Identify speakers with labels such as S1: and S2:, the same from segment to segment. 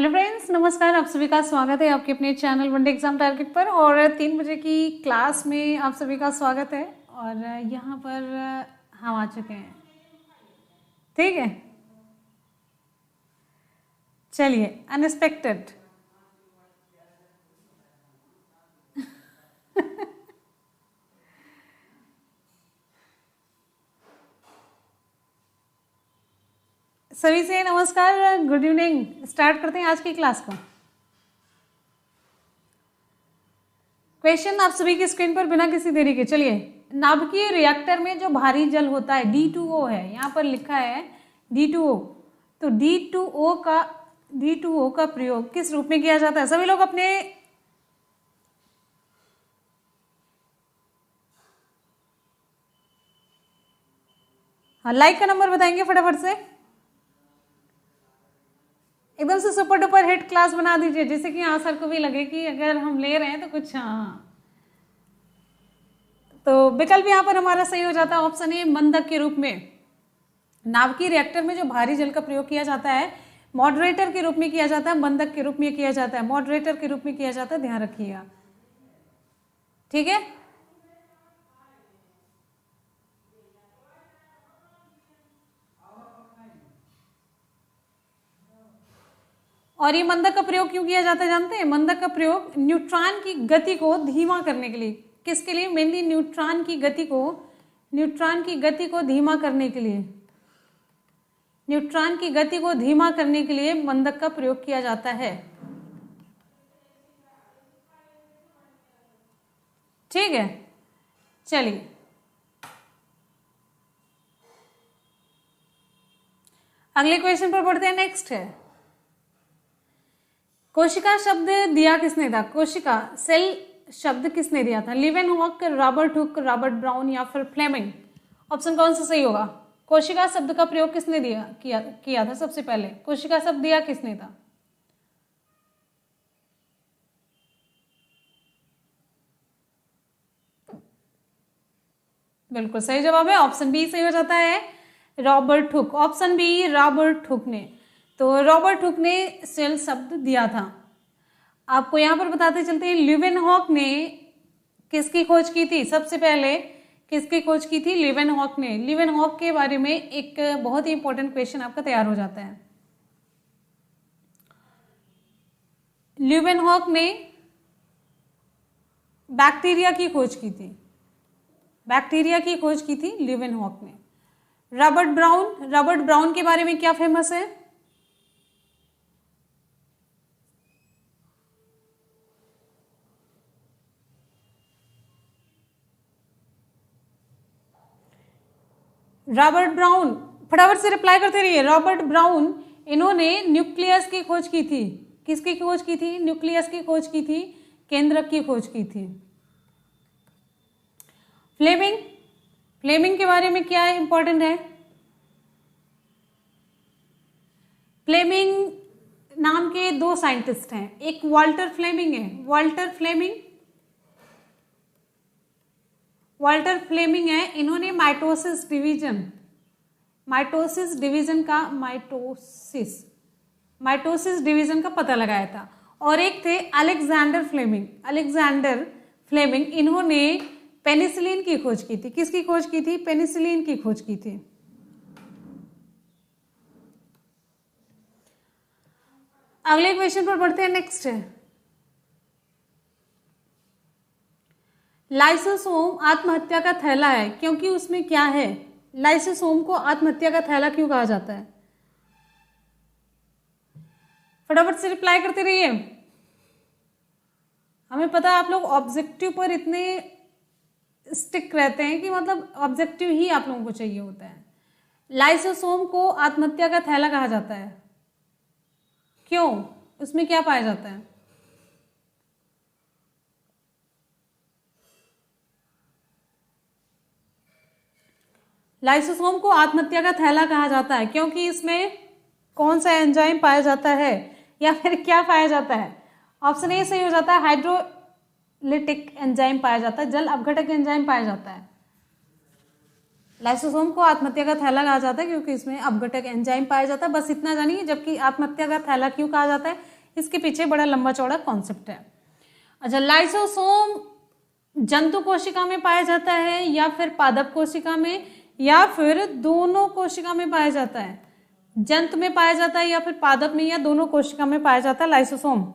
S1: Hello friends, नमस्कार। आप सभी का स्वागत है आपके अपने चैनल वनडे एग्जाम टारगेट पर। और 3 बजे की क्लास में आप सभी का स्वागत है। और यहाँ पर हम आ चुके हैं, ठीक है। चलिए, अनएक्सपेक्टेड। सभी से नमस्कार, गुड इवनिंग। स्टार्ट करते हैं आज की क्लास को। क्वेश्चन आप सभी की स्क्रीन पर बिना किसी देरी के। चलिए, नाभिकीय रिएक्टर में जो भारी जल होता है D2O है, यहाँ पर लिखा है D2O। तो D2O का प्रयोग किस रूप में किया जाता है? सभी लोग अपने लाइक का नंबर बताएंगे फटाफट से। एकदम से सुपर डुपर हिट क्लास बना दीजिए, जिससे कि हाँ सर को भी लगे कि अगर हम ले रहे हैं तो कुछ। हाँ, तो विकल्प यहाँ पर हमारा सही हो जाता है ऑप्शन ए, मंदक के रूप में। नाभिकीय रिएक्टर में जो भारी जल का प्रयोग किया जाता है, मॉडरेटर के रूप में किया जाता है, मंदक के रूप में किया जाता है, मॉडरेटर के रूप में किया जाता है। ध्यान रखिएगा, ठीक है। और ये मंदक का प्रयोग क्यों किया जाता है जानते हैं? मंदक का प्रयोग न्यूट्रॉन की गति को धीमा करने के लिए। किसके लिए? मेनली न्यूट्रॉन की गति को धीमा करने के लिए। न्यूट्रॉन की गति को धीमा करने के लिए मंदक का प्रयोग किया जाता है, ठीक है। चलिए, अगले क्वेश्चन पर बढ़ते हैं। नेक्स्ट है, कोशिका शब्द दिया किसने था? कोशिका, सेल शब्द किसने दिया था? Leeuwenhoek, Robert Hooke, Robert brown या फिर फ्लेमिंग? ऑप्शन कौन सा सही होगा? कोशिका शब्द का प्रयोग किसने किया था? सबसे पहले कोशिका शब्द दिया किसने था? बिल्कुल सही जवाब है, ऑप्शन बी सही हो जाता है, Robert Hooke. Option B, Robert Hooke ने। तो रॉबर्ट हुक ने सेल शब्द दिया था। आपको यहां पर बताते चलते हैं, लीवेनहॉक ने किसकी खोज की थी? सबसे पहले किसकी खोज की थी? लीवेनहॉक ने। लीवेनहॉक के बारे में एक बहुत ही इंपॉर्टेंट क्वेश्चन आपका तैयार हो जाता है। लीवेनहॉक ने बैक्टीरिया की खोज की थी। बैक्टीरिया की खोज की थी लीवेनहॉक ने। रॉबर्ट ब्राउन के बारे में क्या फेमस है? रॉबर्ट ब्राउन, फटाफट से रिप्लाई करते रहिए। रॉबर्ट ब्राउन, इन्होंने न्यूक्लियस की खोज की थी। किसकी खोज की थी? न्यूक्लियस की खोज की थी, केंद्रक की खोज की थी। फ्लेमिंग के बारे में क्या इंपॉर्टेंट है? फ्लेमिंग नाम के 2 साइंटिस्ट हैं, एक वाल्टर फ्लेमिंग है। वाल्टर फ्लेमिंग है, इन्होंने माइटोसिस डिवीजन का पता लगाया था। और एक थे अलेक्जेंडर फ्लेमिंग, इन्होंने पेनिसिलिन की खोज की थी। किसकी खोज की थी? पेनिसिलिन की खोज की थी। अगले क्वेश्चन पर बढ़ते हैं। नेक्स्ट है, लाइसोसोम आत्महत्या का थैला है क्योंकि उसमें क्या है? लाइसोसोम को आत्महत्या का थैला क्यों कहा जाता है? फटाफट से रिप्लाई करते रहिए। हमें पता है आप लोग ऑब्जेक्टिव पर इतने स्टिक रहते हैं कि मतलब ऑब्जेक्टिव ही आप लोगों को चाहिए होता है। लाइसोसोम को आत्महत्या का थैला कहा जाता है, क्यों? उसमें क्या पाया जाता है? लाइसोसोम को आत्महत्या का थैला कहा जाता है क्योंकि इसमें कौन सा एंजाइम पाया जाता है या फिर क्या पाया जाता है? ऑप्शन ए सही हो जाता है, हाइड्रोलिटिक एंजाइम पाया जाता है, जल अपघटक एंजाइम पाया जाता है। लाइसोसोम को आत्महत्या का थैला कहा जाता है क्योंकि इसमें अपघटक एंजाइम पाया जाता है, बस इतना जानिए। जबकि आत्महत्या का थैला क्यों कहा जाता है? इसके पीछे बड़ा लंबा चौड़ा कॉन्सेप्ट है। अच्छा, लाइसोसोम जंतु कोशिका में पाया जाता है या फिर पादप कोशिका में या फिर दोनों कोशिका में पाया जाता है? जंतु में पाया जाता है या फिर पादप में या दोनों कोशिका में पाया जाता है लाइसोसोम?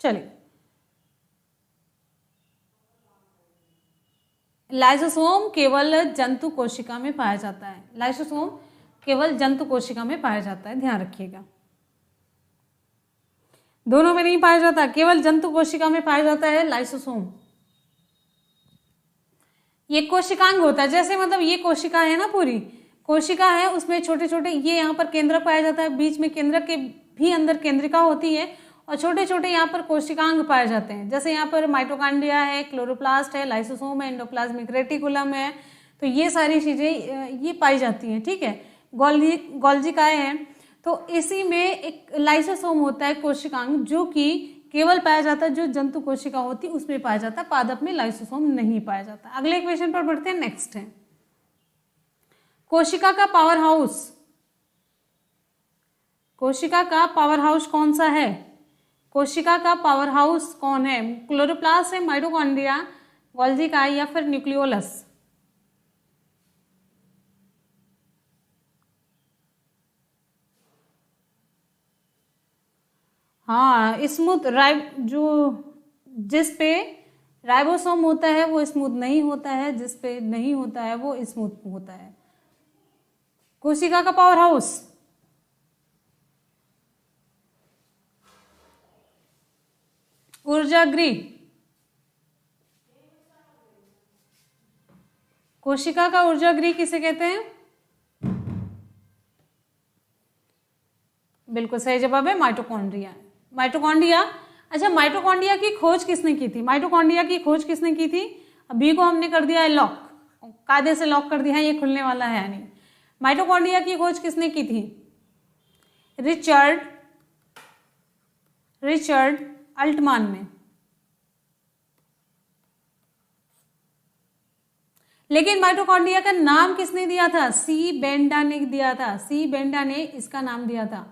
S1: चलिए, लाइसोसोम केवल जंतु कोशिका में पाया जाता है। लाइसोसोम केवल जंतु कोशिका में पाया जाता है, ध्यान रखिएगा। दोनों में नहीं पाया जाता, केवल जंतु कोशिका में पाया जाता है लाइसोसोम। ये कोशिकांग होता है, जैसे मतलब ये कोशिका है ना, पूरी कोशिका है, उसमें छोटे छोटे ये यहाँ पर केंद्रक पाया जाता है, बीच में केंद्रक के भी अंदर केंद्रिका होती है और छोटे छोटे यहाँ पर कोशिकांग पाए जाते हैं। जैसे यहाँ पर माइटोकॉन्ड्रिया है, क्लोरोप्लास्ट है, लाइसोसोम है, एंडोप्लाज्मिक रेटिकुलम है, तो ये सारी चीजें ये पाई जाती हैं। ठीक है, गोल्जी काय है, तो इसी में एक लाइसोसोम होता है कोशिकांग, जो कि केवल पाया जाता है जो जंतु कोशिका होती है उसमें पाया जाता है, पादप में लाइसोसोम नहीं पाया जाता। अगले क्वेश्चन पर बढ़ते हैं, नेक्स्ट है कोशिका का पावर हाउस। कोशिका का पावर हाउस कौन सा है? कोशिका का पावर हाउस कौन है? क्लोरोप्लास्ट है, माइटोकॉन्ड्रिया, गोल्जी काय या फिर न्यूक्लियोलस? हाँ, स्मूथ जो जिस पे राइबोसोम होता है वो स्मूथ नहीं होता है, जिस पे नहीं होता है वो स्मूथ होता है। कोशिका का पावर हाउस ऊर्जागृह। कोशिका का ऊर्जागृह किसे कहते हैं? बिल्कुल सही जवाब है माइटोकॉन्ड्रिया। माइटोकॉन्ड्रिया, अच्छा माइटोकॉन्ड्रिया की खोज किसने की थी? माइटोकॉन्ड्रिया की खोज किसने की थी? अभी को हमने कर दिया है लॉक, कायदे से लॉक कर दिया है, ये खुलने वाला है नहीं। माइटोकॉन्ड्रिया की खोज किसने की थी? रिचर्ड अल्टमान ने। लेकिन माइटोकॉन्ड्रिया का नाम किसने दिया था? सी बेंडा ने दिया था। सी बेंडा ने इसका नाम दिया था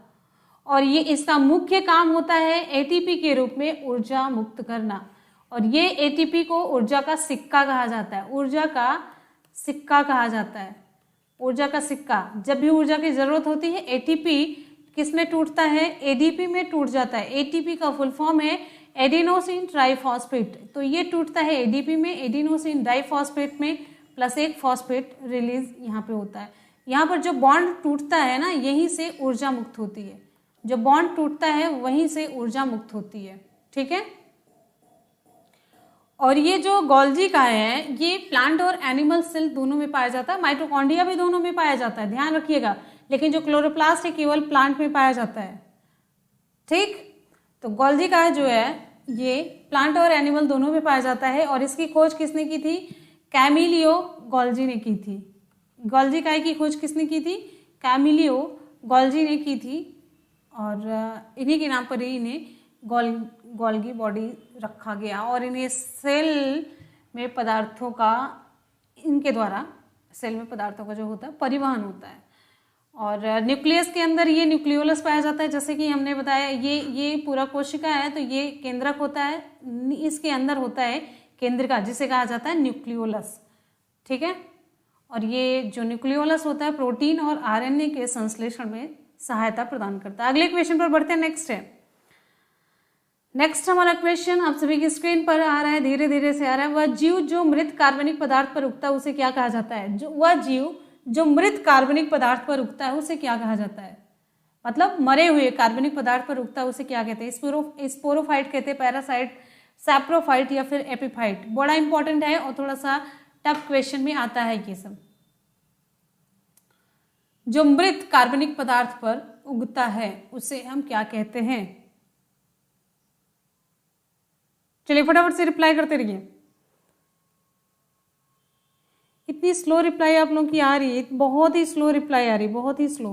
S1: और ये इसका मुख्य काम होता है एटीपी के रूप में ऊर्जा मुक्त करना। और ये एटीपी को ऊर्जा का सिक्का कहा जाता है। ऊर्जा का सिक्का कहा जाता है। ऊर्जा का सिक्का, जब भी ऊर्जा की जरूरत होती है एटीपी किसमें टूटता है? एडीपी में टूट जाता है। एटीपी का फुल फॉर्म है एडिनोसिन ट्राइफॉस्फेट, तो ये टूटता है एडीपी में, एडिनोसिन डाइफॉस्फेट में, प्लस एक फॉस्फेट रिलीज यहाँ पे होता है। यहाँ पर जो बॉन्ड टूटता है ना, यहीं से ऊर्जा मुक्त होती है। जो बॉन्ड टूटता है वहीं से ऊर्जा मुक्त होती है। ठीक है, और ये जो गोल्जी काय है ये प्लांट और एनिमल सेल दोनों में पाया जाता है। माइटोकॉन्ड्रिया भी दोनों में पाया जाता है, ध्यान रखिएगा। लेकिन जो क्लोरोप्लास्ट है केवल प्लांट में पाया जाता है। ठीक, तो गोल्जी काय जो है ये प्लांट और एनिमल दोनों में पाया जाता है और इसकी खोज किसने की थी? कैमिलियो गोल्जी ने की थी। गोल्जी काय की खोज किसने की थी? कैमिलियो गोल्जी ने की थी और इन्हीं के नाम पर ही इन्हें गोल्गी बॉडी रखा गया और इन्हें सेल में पदार्थों का, इनके द्वारा सेल में पदार्थों का जो होता है परिवहन होता है। और न्यूक्लियस के अंदर ये न्यूक्लियोलस पाया जाता है, जैसे कि हमने बताया ये पूरा कोशिका है तो ये केंद्रक होता है, इसके अंदर होता है केंद्रिका जिसे कहा जाता है न्यूक्लियोलस। ठीक है, और ये जो न्यूक्लियोलस होता है प्रोटीन और आरएनए के संश्लेषण में सहायता प्रदान करता है। अगले क्वेश्चन पर बढ़ते हैं, नेक्स्ट है। नेक्स्ट हमारा क्वेश्चन आप सभी की स्क्रीन पर आ रहा है, धीरे धीरे से आ रहा है। वह जीव जो मृत कार्बनिक पदार्थ पर उगता है उसे क्या कहा जाता है? वह जीव जो मृत कार्बनिक पदार्थ पर उगता है उसे क्या कहा जाता है? मतलब मरे हुए कार्बनिक पदार्थ पर उगता है उसे क्या कहते हैं? स्पोरोफाइट कहते हैं, पैरासाइट, सैप्रोफाइट या फिर एपिफाइट। बड़ा इंपॉर्टेंट है और थोड़ा सा टफ क्वेश्चन में आता है ये सब। जो मृत कार्बनिक पदार्थ पर उगता है उसे हम क्या कहते हैं? चलिए फटाफट से रिप्लाई करते रहिए। इतनी स्लो रिप्लाई आप लोगों की आ रही है, बहुत ही स्लो रिप्लाई आ रही है, बहुत ही स्लो।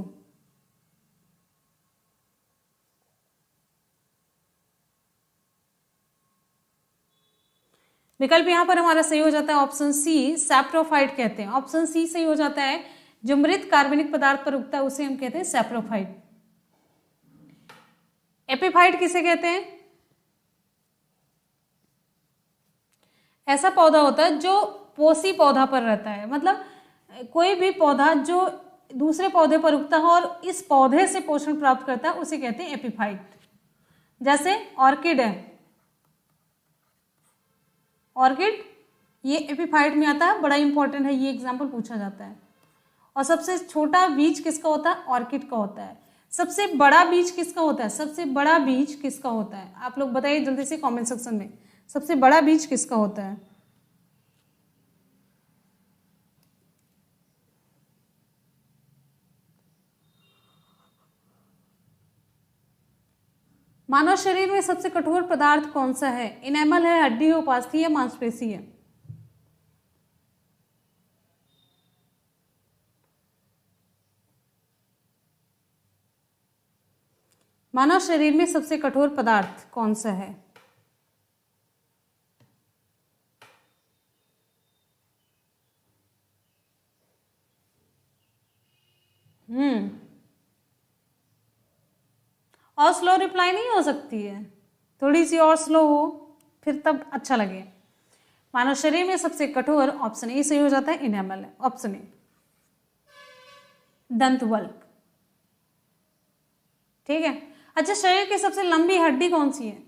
S1: विकल्प यहाँ पर हमारा सही हो जाता है ऑप्शन सी, सैप्रोफाइट कहते हैं। ऑप्शन सी सही हो जाता है। जो मृत कार्बनिक पदार्थ पर उगता है उसे हम कहते हैं सैप्रोफाइट। एपिफाइट किसे कहते हैं? ऐसा पौधा होता है जो पोषी पौधा पर रहता है, मतलब कोई भी पौधा जो दूसरे पौधे पर उगता है और इस पौधे से पोषण प्राप्त करता है उसे कहते हैं एपिफाइट। जैसे ऑर्किड है, ऑर्किड ये एपिफाइट में आता है, बड़ा इंपॉर्टेंट है, ये एग्जाम्पल पूछा जाता है। और सबसे छोटा बीज किसका होता है? ऑर्किड का होता है। सबसे बड़ा बीज किसका होता है? सबसे बड़ा बीज किसका होता है? आप लोग बताइए जल्दी से कमेंट सेक्शन में, सबसे बड़ा बीज किसका होता है? मानव शरीर में सबसे कठोर पदार्थ कौन सा है? इनेमल है, हड्डी है, उपास्थि है, मांसपेशी है? मानव शरीर में सबसे कठोर पदार्थ कौन सा है? और स्लो रिप्लाई नहीं हो सकती है, थोड़ी सी और स्लो हो फिर तब अच्छा लगे। मानव शरीर में सबसे कठोर ऑप्शन ए सही हो जाता है, इनेमल है ऑप्शन ए, दंतवल्क। ठीक है। अच्छा, शरीर की सबसे लंबी हड्डी कौन सी है?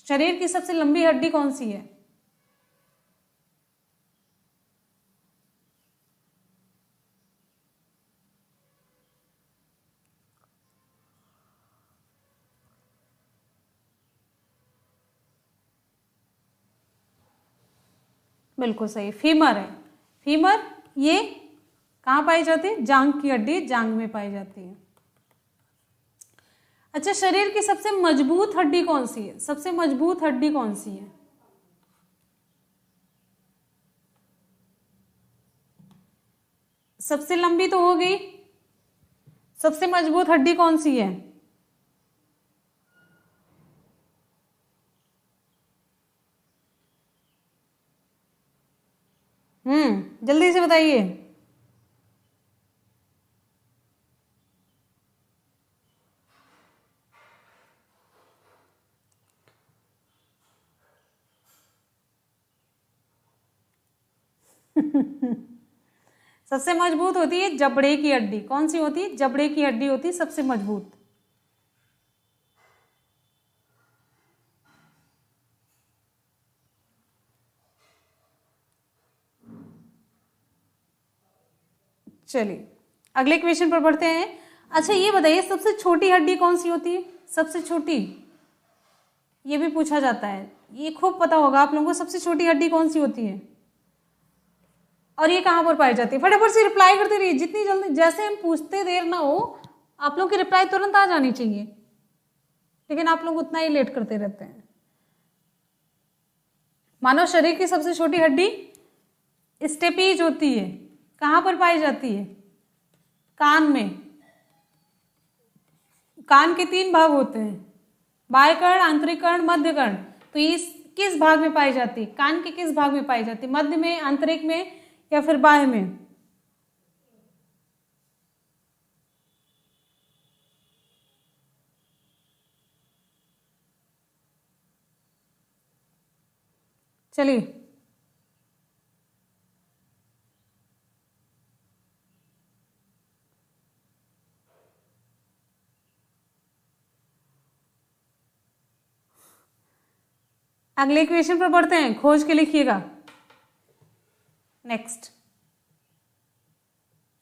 S1: शरीर की सबसे लंबी हड्डी कौन सी है? बिल्कुल सही, फीमर है। फीमर ये कहाँ पाई जाती है? जांग की हड्डी, जांग में पाई जाती है। अच्छा, शरीर की सबसे मजबूत हड्डी कौन सी है? सबसे मजबूत हड्डी कौन सी है? सबसे लंबी तो हो गई, सबसे मजबूत हड्डी कौन सी है? जल्दी से बताइए। सबसे मजबूत होती है जबड़े की हड्डी। कौन सी होती है? जबड़े की हड्डी होती है सबसे मजबूत। चलिए अगले क्वेश्चन पर बढ़ते हैं। अच्छा ये बताइए, सबसे छोटी हड्डी कौन सी होती है? सबसे छोटी, ये भी पूछा जाता है, ये खूब पता होगा आप लोगों को। सबसे छोटी हड्डी कौन सी होती है और ये कहाँ पर पाई जाती है? फटाफट से रिप्लाई करते रहिए, जितनी जल्दी, जैसे हम पूछते देर ना हो, आप लोग की रिप्लाई तुरंत आ जानी चाहिए, लेकिन आप लोग उतना ही लेट करते रहते हैं। मानव शरीर की सबसे छोटी हड्डी स्टेपीज होती है। कहाँ पर पाई जाती है? कान में। कान के 3 भाग होते हैं, बाह्य कर्ण, आंतरिक कर्ण, मध्य कर्ण। तो ये किस भाग में पाई जाती है? कान के किस भाग में पाई जाती है? मध्य में, आंतरिक में, या फिर बाह्य में? चलिए अगले क्वेश्चन पर बढ़ते हैं, खोज के लिखिएगा। नेक्स्ट,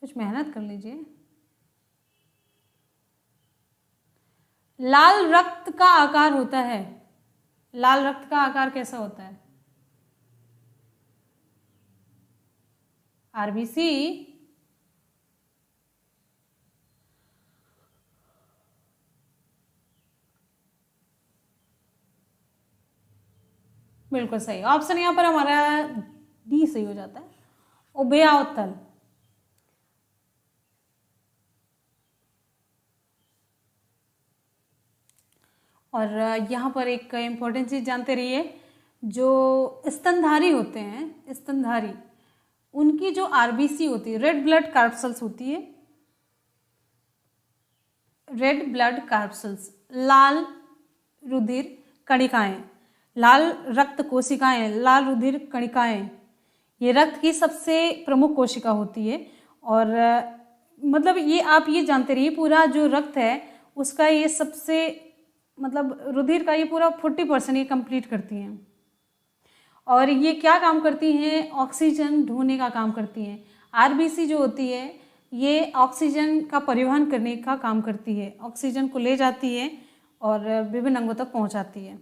S1: कुछ मेहनत कर लीजिए। लाल रक्त का आकार होता है, लाल रक्त का आकार कैसा होता है? आरबीसी, बिल्कुल सही ऑप्शन यहाँ पर हमारा डी सही हो जाता है, उभयावतल। और यहाँ पर एक इंपॉर्टेंट चीज जानते रहिए, जो स्तनधारी होते हैं, स्तनधारी, उनकी जो आरबीसी होती है, रेड ब्लड कार्पसेल्स होती है, रेड ब्लड कार्पसेल्स, लाल रुधिर कणिकाएं, लाल रक्त कोशिकाएं, लाल रुधिर कणिकाएं, ये रक्त की सबसे प्रमुख कोशिका होती है। और मतलब ये आप ये जानते रहिए, पूरा जो रक्त है उसका ये सबसे मतलब रुधिर का ये पूरा 40% ये कंप्लीट करती हैं। और ये क्या काम करती हैं? ऑक्सीजन ढोने का काम करती हैं। आरबीसी जो होती है ये ऑक्सीजन का परिवहन करने का काम करती है, ऑक्सीजन को ले जाती है और विभिन्न अंगों तक पहुंचाती है।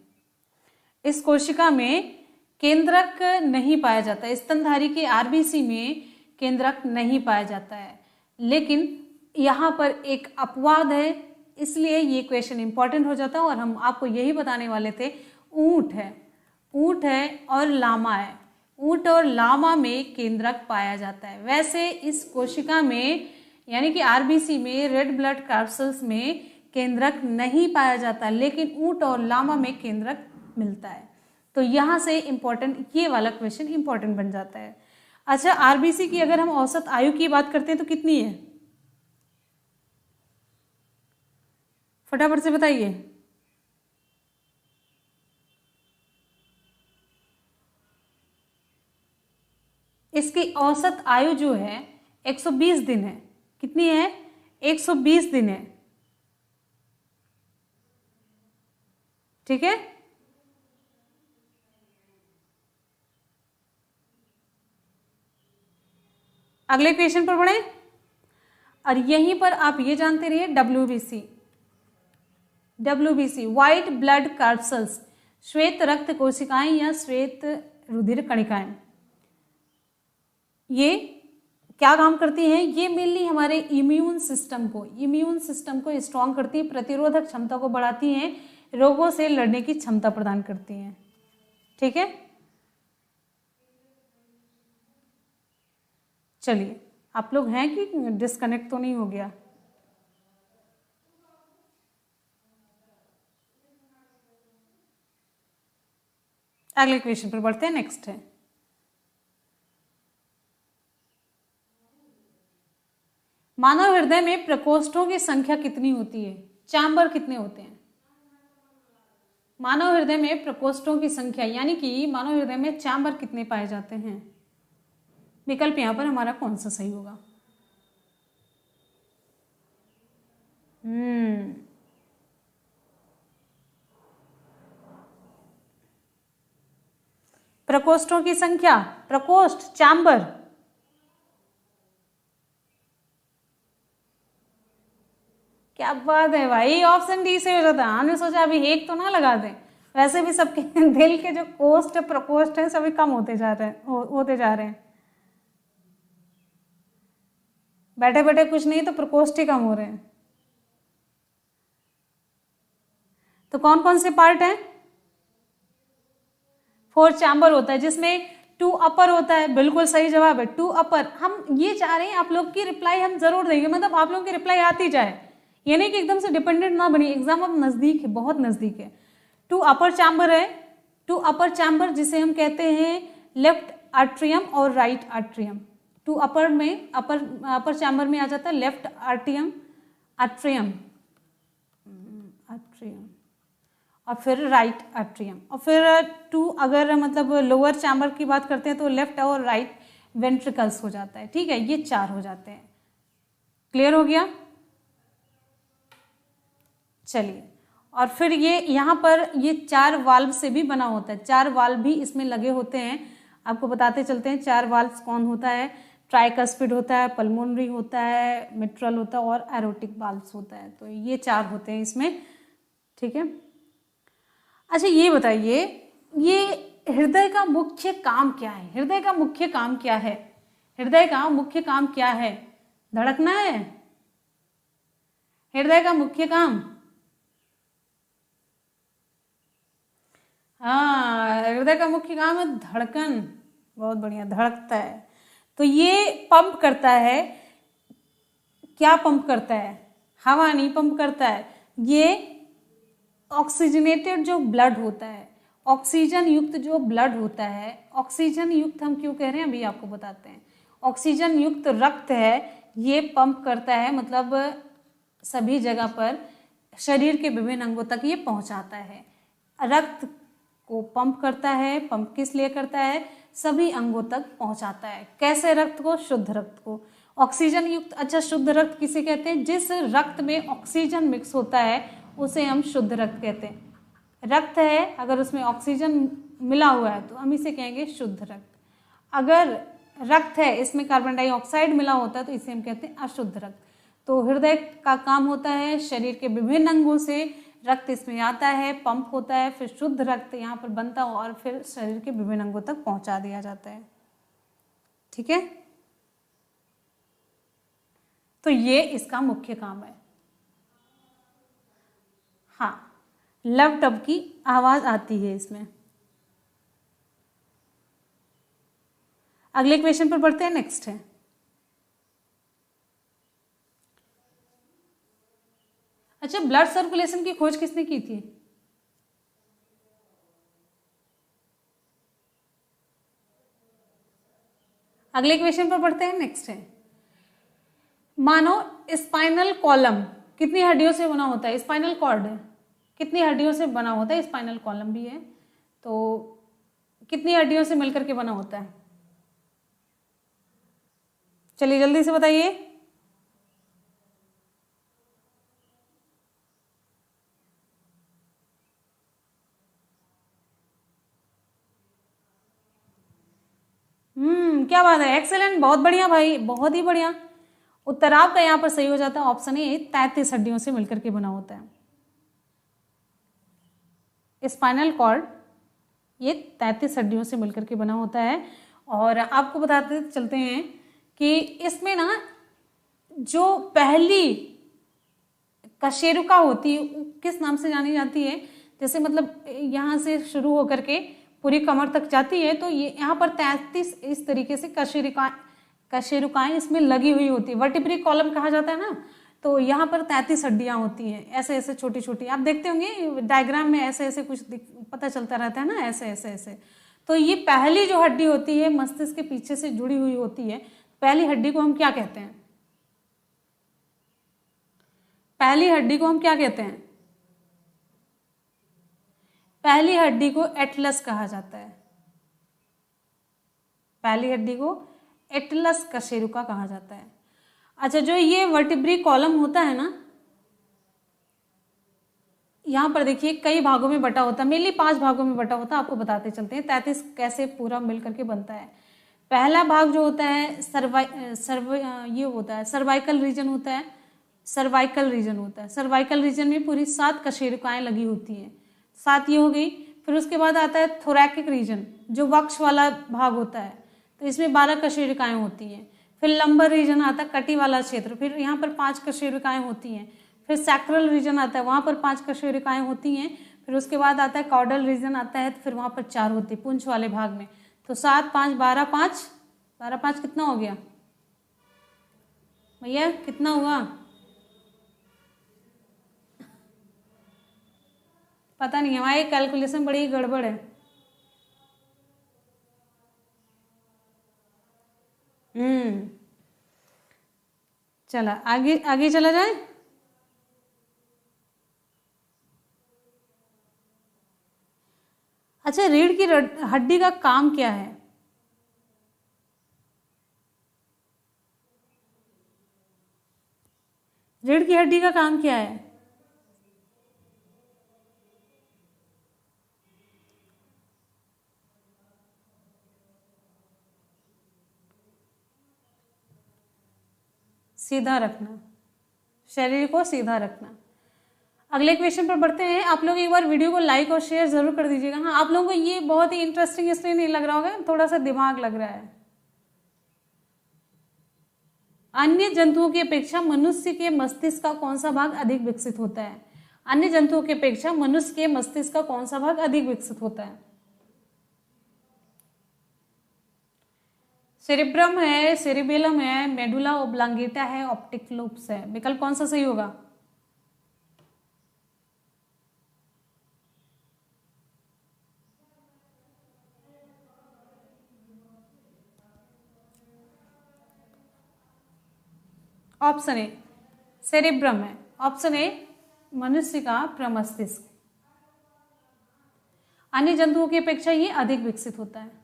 S1: इस कोशिका में केंद्रक नहीं पाया जाता है, स्तनधारी के आरबीसी में केंद्रक नहीं पाया जाता है। लेकिन यहाँ पर एक अपवाद है, इसलिए ये क्वेश्चन इंपॉर्टेंट हो जाता है। और हम आपको यही बताने वाले थे, ऊंट है, ऊंट है और लामा है, ऊंट और लामा में केंद्रक पाया जाता है। वैसे इस कोशिका में यानी कि आरबीसी में, रेड ब्लड कार्पसेल्स में केंद्रक नहीं पाया जाता, लेकिन ऊंट और लामा में केंद्रक मिलता है। तो यहाँ से इम्पोर्टेंट ये वाला क्वेश्चन इम्पोर्टेंट बन जाता है। अच्छा, आरबीसी की अगर हम औसत आयु की बात करते हैं तो कितनी है? फटाफट से बताइए। इसकी औसत आयु जो है 120 दिन है। कितनी है? 120 दिन है। ठीक है, अगले क्वेश्चन पर बढ़े। और यहीं पर आप ये जानते रहिए, डब्ल्यूबीसी, डब्ल्यूबीसी व्हाइट ब्लड कार्पसेल्स, श्वेत रक्त कोशिकाएं या श्वेत रुधिर कणिकाएं, ये क्या काम करती हैं? ये मेनली हमारे इम्यून सिस्टम को स्ट्रॉन्ग करती है, प्रतिरोधक क्षमता को बढ़ाती हैं, रोगों से लड़ने की क्षमता प्रदान करती हैं। ठीक है, चलिए, आप लोग हैं कि डिस्कनेक्ट तो नहीं हो गया? अगले क्वेश्चन पर बढ़ते हैं। नेक्स्ट है, मानव हृदय में प्रकोष्ठों की संख्या कितनी होती है? चैम्बर कितने होते हैं? मानव हृदय में प्रकोष्ठों की संख्या यानी कि मानव हृदय में चैम्बर कितने पाए जाते हैं? विकल्प यहां पर हमारा कौन सा सही होगा? प्रकोष्ठों की संख्या, प्रकोष्ठ, चैम्बर, क्या बात है भाई, ऑप्शन डी से हो जाता। हमने सोचा अभी एक तो ना लगा दें, वैसे भी सबके दिल के जो कोष्ठ प्रकोष्ठ हैं सभी कम होते जा रहे हैं। बैठे बैठे कुछ नहीं तो प्रकोष्ठ ही कम हो रहे हैं। तो कौन कौन से पार्ट हैं? 4 चैम्बर होता है, जिसमें 2 अपर होता है। बिल्कुल सही जवाब है, 2 अपर। हम ये चाह रहे हैं आप लोग की रिप्लाई हम जरूर देंगे, मतलब आप लोगों की रिप्लाई आती जाए, ये नहीं कि एकदम से डिपेंडेंट ना बनी। एग्जाम अब नजदीक है, बहुत नजदीक है। 2 अपर चैम्बर है, 2 अपर चैम्बर जिसे हम कहते हैं लेफ्ट आर्ट्रियम और राइट आर्ट्रियम। 2 अपर में, अपर चैम्बर में आ जाता है लेफ्ट आर्ट्रियम और फिर राइट आर्ट्रियम। और फिर 2 अगर मतलब लोअर चैम्बर की बात करते हैं तो लेफ्ट और राइट वेंट्रिकल्स हो जाता है। ठीक है, ये 4 हो जाते हैं। क्लियर हो गया? चलिए, और फिर ये यहाँ पर ये 4 वाल्व से भी बना होता है, 4 वाल्व भी इसमें लगे होते हैं। आपको बताते चलते हैं 4 वाल्व कौन होता है। ट्राइकस्पिड होता है, पल्मोनरी होता है, मिट्रल होता है और एरोटिक वाल्व्स होता है। तो ये 4 होते हैं इसमें। ठीक है, अच्छा ये बताइए, ये हृदय का मुख्य काम क्या है? हृदय का मुख्य काम क्या है? हृदय का मुख्य काम क्या है? धड़कना है? हृदय का मुख्य काम, हाँ, हृदय का मुख्य काम है धड़कन। बहुत बढ़िया, धड़कता है। तो ये पंप करता है। क्या पंप करता है? हवा नहीं पंप करता है, ये ऑक्सीजनेटेड जो ब्लड होता है ऑक्सीजन युक्त जो ब्लड होता है, ऑक्सीजन युक्त हम क्यों कह रहे हैं अभी आपको बताते हैं। ऑक्सीजन युक्त रक्त है, ये पंप करता है, मतलब सभी जगह पर शरीर के विभिन्न अंगों तक ये पहुंचाता है। रक्त को पंप करता है, पंप किस लिए करता है, सभी अंगों तक पहुंचाता है। कैसे रक्त को, शुद्ध रक्त को, ऑक्सीजन युक्त। अच्छा, शुद्ध रक्त किसे कहते हैं, जिस रक्त में ऑक्सीजन मिक्स होता है उसे हम शुद्ध रक्त कहते हैं। रक्त है, अगर उसमें ऑक्सीजन मिला हुआ है तो हम इसे कहेंगे शुद्ध रक्त। अगर रक्त है, इसमें कार्बन डाइऑक्साइड मिला होता है तो इसे हम कहते हैं अशुद्ध रक्त। तो हृदय का काम होता है शरीर के विभिन्न अंगों से रक्त इसमें आता है, पंप होता है, फिर शुद्ध रक्त यहाँ पर बनता है और फिर शरीर के विभिन्न अंगों तक पहुंचा दिया जाता है। ठीक है, तो ये इसका मुख्य काम है। हाँ, लव टब की आवाज आती है इसमें। अगले क्वेश्चन पर बढ़ते हैं। नेक्स्ट है, अच्छा, ब्लड सर्कुलेशन की खोज किसने की थी? अगले क्वेश्चन पर बढ़ते हैं। नेक्स्ट है, मानो स्पाइनल कॉलम कितनी हड्डियों से बना होता है? स्पाइनल कॉर्ड कितनी हड्डियों से बना होता है? स्पाइनल कॉलम भी है, तो कितनी हड्डियों से मिलकर के बना होता है? चलिए जल्दी से बताइए। क्या बात है, एक्सेलेंट, बहुत बढ़िया भाई, बहुत ही बढ़िया। उत्तर आपका यहाँ पर सही हो जाता है। ऑप्शन ए 33 हड्डियों से मिलकर के बना होता है स्पाइनल कॉर्ड, ये 33 हड्डियों से मिलकर के बना होता है। और आपको बताते चलते हैं कि इसमें ना जो पहली कशेरुका होती है किस नाम से जानी जाती है? जैसे मतलब यहाँ से शुरू होकर के पूरी कमर तक जाती है, तो ये यहाँ पर 33 इस तरीके से कशेरुकाएं इसमें लगी हुई होती है। वर्टिब्री कॉलम कहा जाता है ना, तो यहाँ पर 33 हड्डियां होती हैं, ऐसे ऐसे छोटी छोटी। आप देखते होंगे डायग्राम में ऐसे ऐसे कुछ पता चलता रहता है ना, ऐसे ऐसे ऐसे। तो ये पहली जो हड्डी होती है मस्तिष्क के पीछे से जुड़ी हुई होती है, पहली हड्डी को हम क्या कहते हैं? पहली हड्डी को हम क्या कहते हैं? पहली हड्डी को एटलस कहा जाता है। पहली हड्डी को एटलस कशेरुका कहा जाता है। अच्छा, जो ये वर्टिब्री कॉलम होता है ना, यहां पर देखिए कई भागों में बटा होता है, मेनली 5 भागों में बटा होता है। आपको बताते चलते हैं 33 कैसे पूरा मिलकर के बनता है। पहला भाग जो होता है सर्वाइकल रीजन होता है। सर्वाइकल रीजन होता है, सर्वाइकल रीजन में पूरी 7 कशेरुकाएं लगी होती हैं। 7 ये हो गई। फिर उसके बाद आता है थोरैकिक रीजन, जो वक्ष वाला भाग होता है, तो इसमें 12 कशेरुकाएं होती हैं। फिर लंबर रीजन आता है, कटी वाला क्षेत्र, फिर यहाँ पर 5 कशेरुकाएं होती हैं। फिर सैक्रल रीजन आता है, वहां पर 5 कशेरुकाएं होती हैं। फिर उसके बाद आता है कॉर्डल रीजन आता है, तो फिर वहां पर 4 होती है पुंछ वाले भाग में। तो 7, 5, 12, 5, 12, 5 कितना हो गया भैया, कितना हुआ? पता नहीं, हमारी कैलकुलेशन बड़ी गड़बड़ है। चला आगे आगे चला जाए। अच्छा, रीढ़ की हड्डी का काम क्या है? रीढ़ की हड्डी का काम क्या है? सीधा रखना, शरीर को सीधा रखना। अगले क्वेश्चन पर बढ़ते हैं। आप लोग एक बार वीडियो को लाइक और शेयर जरूर कर दीजिएगा। हाँ, आप लोगों को ये बहुत ही इंटरेस्टिंग इसलिए नहीं लग रहा होगा, थोड़ा सा दिमाग लग रहा है। अन्य जंतुओं की अपेक्षा मनुष्य के मस्तिष्क का कौन सा भाग अधिक विकसित होता है? अन्य जंतुओं की अपेक्षा मनुष्य के मस्तिष्क का कौन सा भाग अधिक विकसित होता है? सेरिब्रम है, सेरिबेलम है, मेडुला ओब्लांगेटा है, ऑप्टिक लोब्स है। विकल्प कौन सा सही होगा? ऑप्शन ए सेरेब्रम है, ऑप्शन ए मनुष्य का प्रमस्तिष्क। अन्य जंतुओं की अपेक्षा ये अधिक विकसित होता है।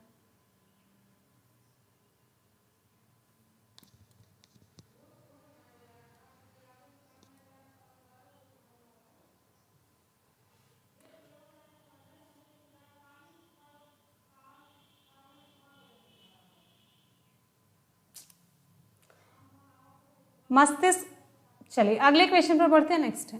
S1: मस्तिष्क। चलिए अगले क्वेश्चन पर बढ़ते हैं। नेक्स्ट है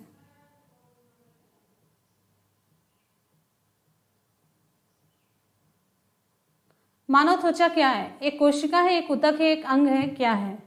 S1: मानव त्वचा क्या है? एक कोशिका है, एक ऊतक है, एक अंग है, क्या है?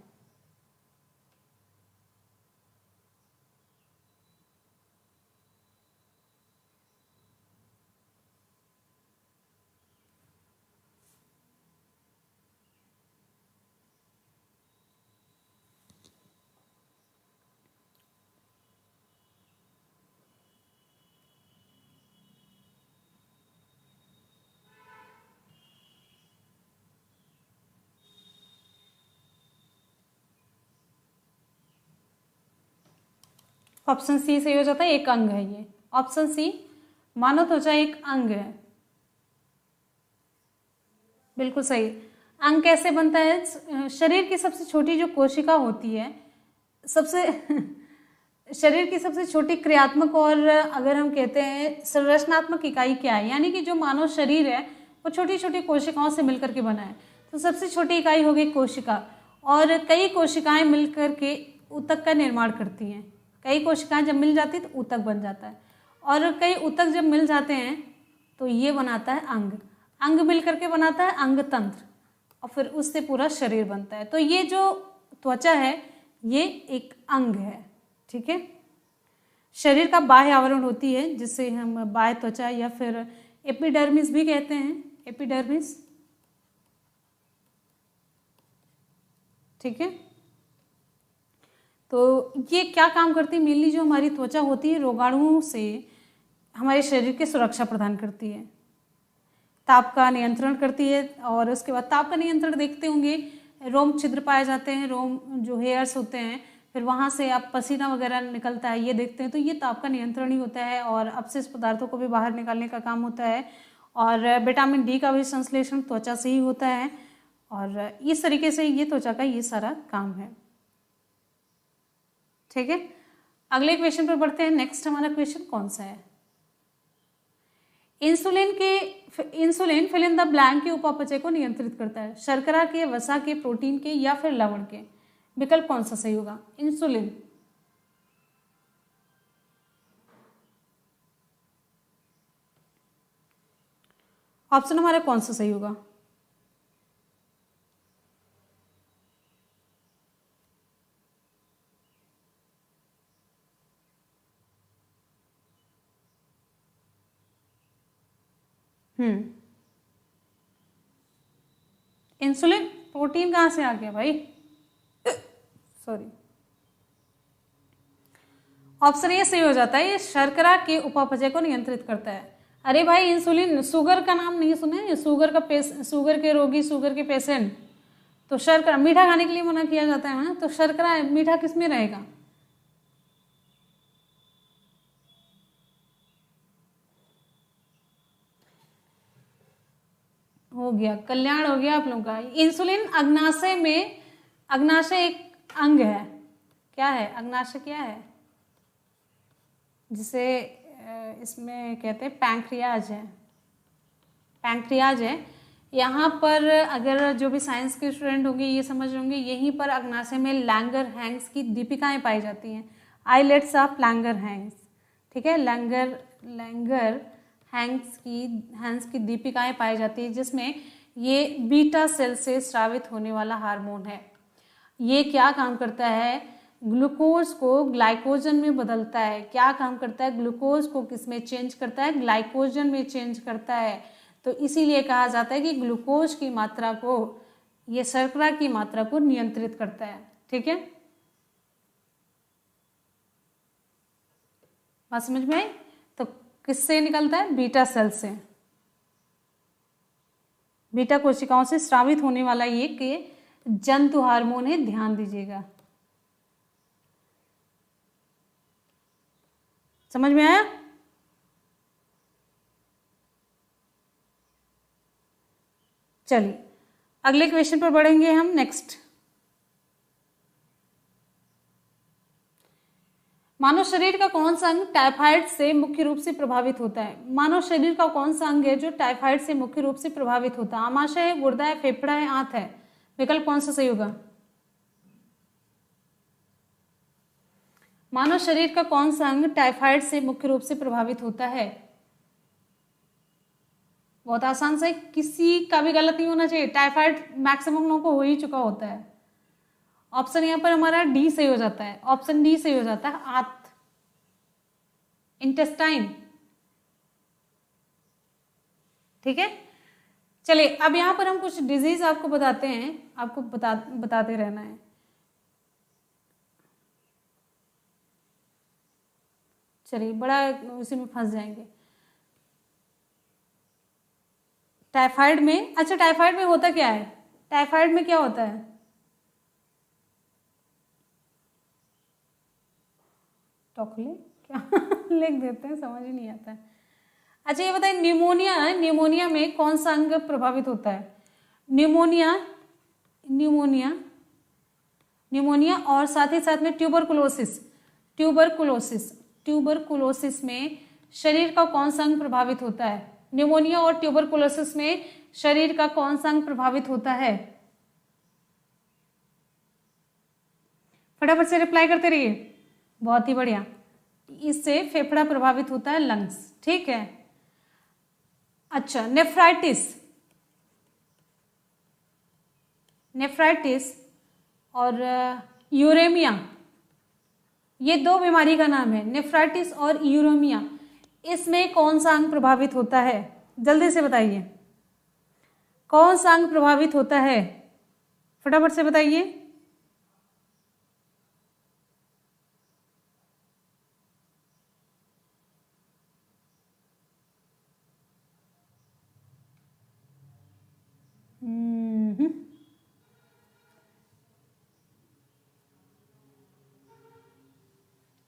S1: ऑप्शन सी सही हो जाता है, एक अंग है ये। ऑप्शन सी मानव त्वचा एक अंग है, बिल्कुल सही। अंग कैसे बनता है? शरीर की सबसे छोटी जो कोशिका होती है, सबसे शरीर की सबसे छोटी क्रियात्मक और अगर हम कहते हैं संरचनात्मक इकाई क्या है, यानी कि जो मानव शरीर है वो छोटी छोटी कोशिकाओं से मिलकर के बना है। तो सबसे छोटी इकाई होगी कोशिका, और कई कोशिकाएं मिलकर के ऊतक का निर्माण करती हैं। कई कोशिकाएं जब मिल जाती है तो ऊतक बन जाता है, और कई ऊतक जब मिल जाते हैं तो ये बनाता है अंग। अंग मिलकर के बनाता है अंग तंत्र, और फिर उससे पूरा शरीर बनता है। तो ये जो त्वचा है ये एक अंग है, ठीक है। शरीर का बाह्य आवरण होती है जिसे हम बाह्य त्वचा या फिर एपिडर्मिस भी कहते हैं, एपिडर्मिस, ठीक है। तो ये क्या काम करती है? मेनली जो हमारी त्वचा होती है रोगाणुओं से हमारे शरीर की सुरक्षा प्रदान करती है, ताप का नियंत्रण करती है, और उसके बाद ताप का नियंत्रण देखते होंगे, रोम छिद्र पाए जाते हैं, रोम जो हेयर्स होते हैं, फिर वहाँ से आप पसीना वगैरह निकलता है, ये देखते हैं। तो ये ताप का नियंत्रण ही होता है, और अपशिष्ट पदार्थों को भी बाहर निकालने का काम होता है, और विटामिन डी का भी संश्लेषण त्वचा से ही होता है, और इस तरीके से ये त्वचा का ये सारा काम है, ठीक है। अगले क्वेश्चन पर बढ़ते हैं। नेक्स्ट हमारा क्वेश्चन कौन सा है? Insulin fill in the blank के उपापचय को नियंत्रित करता है। शर्करा के, वसा के, प्रोटीन के या फिर लवण के? विकल्प कौन सा सही होगा? इंसुलिन। ऑप्शन हमारा कौन सा सही होगा? इंसुलिन। प्रोटीन कहाँ से आ गया भाई? सॉरी, ऑप्शन ए सही हो जाता है, ये शर्करा के उपापचय को नियंत्रित करता है। अरे भाई इंसुलिन, शुगर का नाम नहीं सुना है? शुगर के रोगी, शुगर के पेशेंट, तो शर्करा मीठा खाने के लिए मना किया जाता है ना, तो शर्करा मीठा किस में रहेगा? हो गया, कल्याण हो गया आप लोगों का। इंसुलिन अग्नाशय में, अग्नाशय एक अंग है, क्या है अग्नाशय? क्या है जिसे इसमें कहते हैं पैंक्रियाज है, पैंक्रियाज है। यहाँ पर अगर जो भी साइंस के स्टूडेंट होंगे ये समझ होंगे, यहीं पर अग्नाशय में लैंगर हैंग्स की दीपिकाएं पाई जाती हैं, आईलेट्स ऑफ लैंगर हैंग्स, ठीक है। लैंगर हैंग्स की दीपिकाएं पाई जाती है, जिसमें ये बीटा सेल से स्रावित होने वाला हार्मोन है। ये क्या काम करता है? ग्लूकोज को ग्लाइकोजन में बदलता है। क्या काम करता है? ग्लूकोज को किस में चेंज करता है? ग्लाइकोजन में चेंज करता है। तो इसीलिए कहा जाता है कि ग्लूकोज की मात्रा को, ये शर्करा की मात्रा को नियंत्रित करता है, ठीक है। बात समझ में आई? तो किससे निकलता है? बीटा सेल से, बीटा कोशिकाओं से स्रावित होने वाला ये कि जंतु हार्मोन है, ध्यान दीजिएगा। समझ में आया? चलिए अगले क्वेश्चन पर बढ़ेंगे हम। नेक्स्ट, मानव शरीर का कौन सा अंग टाइफाइड से मुख्य रूप से प्रभावित होता है? मानव शरीर का कौन सा अंग है जो टाइफाइड से मुख्य रूप से प्रभावित होता है? आमाशय है, गुर्दा है, फेफड़ा है, आंत है? विकल्प कौन सा सही होगा? मानव शरीर का कौन सा अंग टाइफाइड से मुख्य रूप से प्रभावित होता है? बहुत आसान से, किसी का भी गलत नहीं होना चाहिए। टाइफाइड मैक्सिमम लोगों को हो ही चुका होता है। ऑप्शन यहाँ पर हमारा डी सही हो जाता है, ऑप्शन डी सही हो जाता है, आंत, इंटेस्टाइन। ठीक है, चलिए अब यहाँ पर हम कुछ डिजीज आपको बताते हैं, आपको बताते रहना है। चलिए, बड़ा उसी में फंस जाएंगे। टाइफाइड में, अच्छा टाइफाइड में होता क्या है? टाइफाइड में क्या होता है? टोकले क्या लिख देते हैं, समझ ही नहीं आता है। अच्छा ये बताइए, न्यूमोनिया है, न्यूमोनिया में कौन सा अंग प्रभावित होता है? न्यूमोनिया और साथ ही साथ में ट्यूबरकुलोसिस में शरीर का कौन सा अंग प्रभावित होता है? न्यूमोनिया और ट्यूबरकुलोसिस में शरीर का कौन सा अंग प्रभावित होता है? फटाफट से रिप्लाई करते रहिए। बहुत ही बढ़िया, इससे फेफड़ा प्रभावित होता है, लंग्स। ठीक है, अच्छा नेफ्राइटिस और यूरेमिया, ये दो बीमारी का नाम है, नेफ्राइटिस और यूरेमिया। इसमें कौन सा अंग प्रभावित होता है? जल्दी से बताइए, कौन सा अंग प्रभावित होता है? फटाफट से बताइए।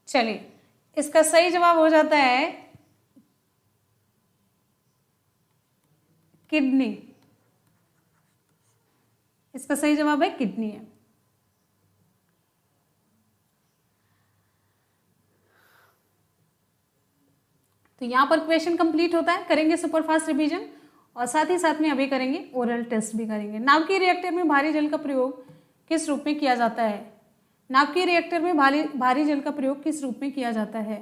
S1: चलिए, इसका सही जवाब हो जाता है किडनी। इसका सही जवाब है किडनी है। तो यहां पर क्वेश्चन कंप्लीट होता है। करेंगे सुपरफास्ट रिवीजन और साथ ही साथ में अभी करेंगे ओरल टेस्ट भी करेंगे। नाभिकीय रिएक्टर में भारी जल का प्रयोग किस रूप में किया जाता है? नाभिकीय रिएक्टर में भारी जल का प्रयोग किस रूप में किया जाता है?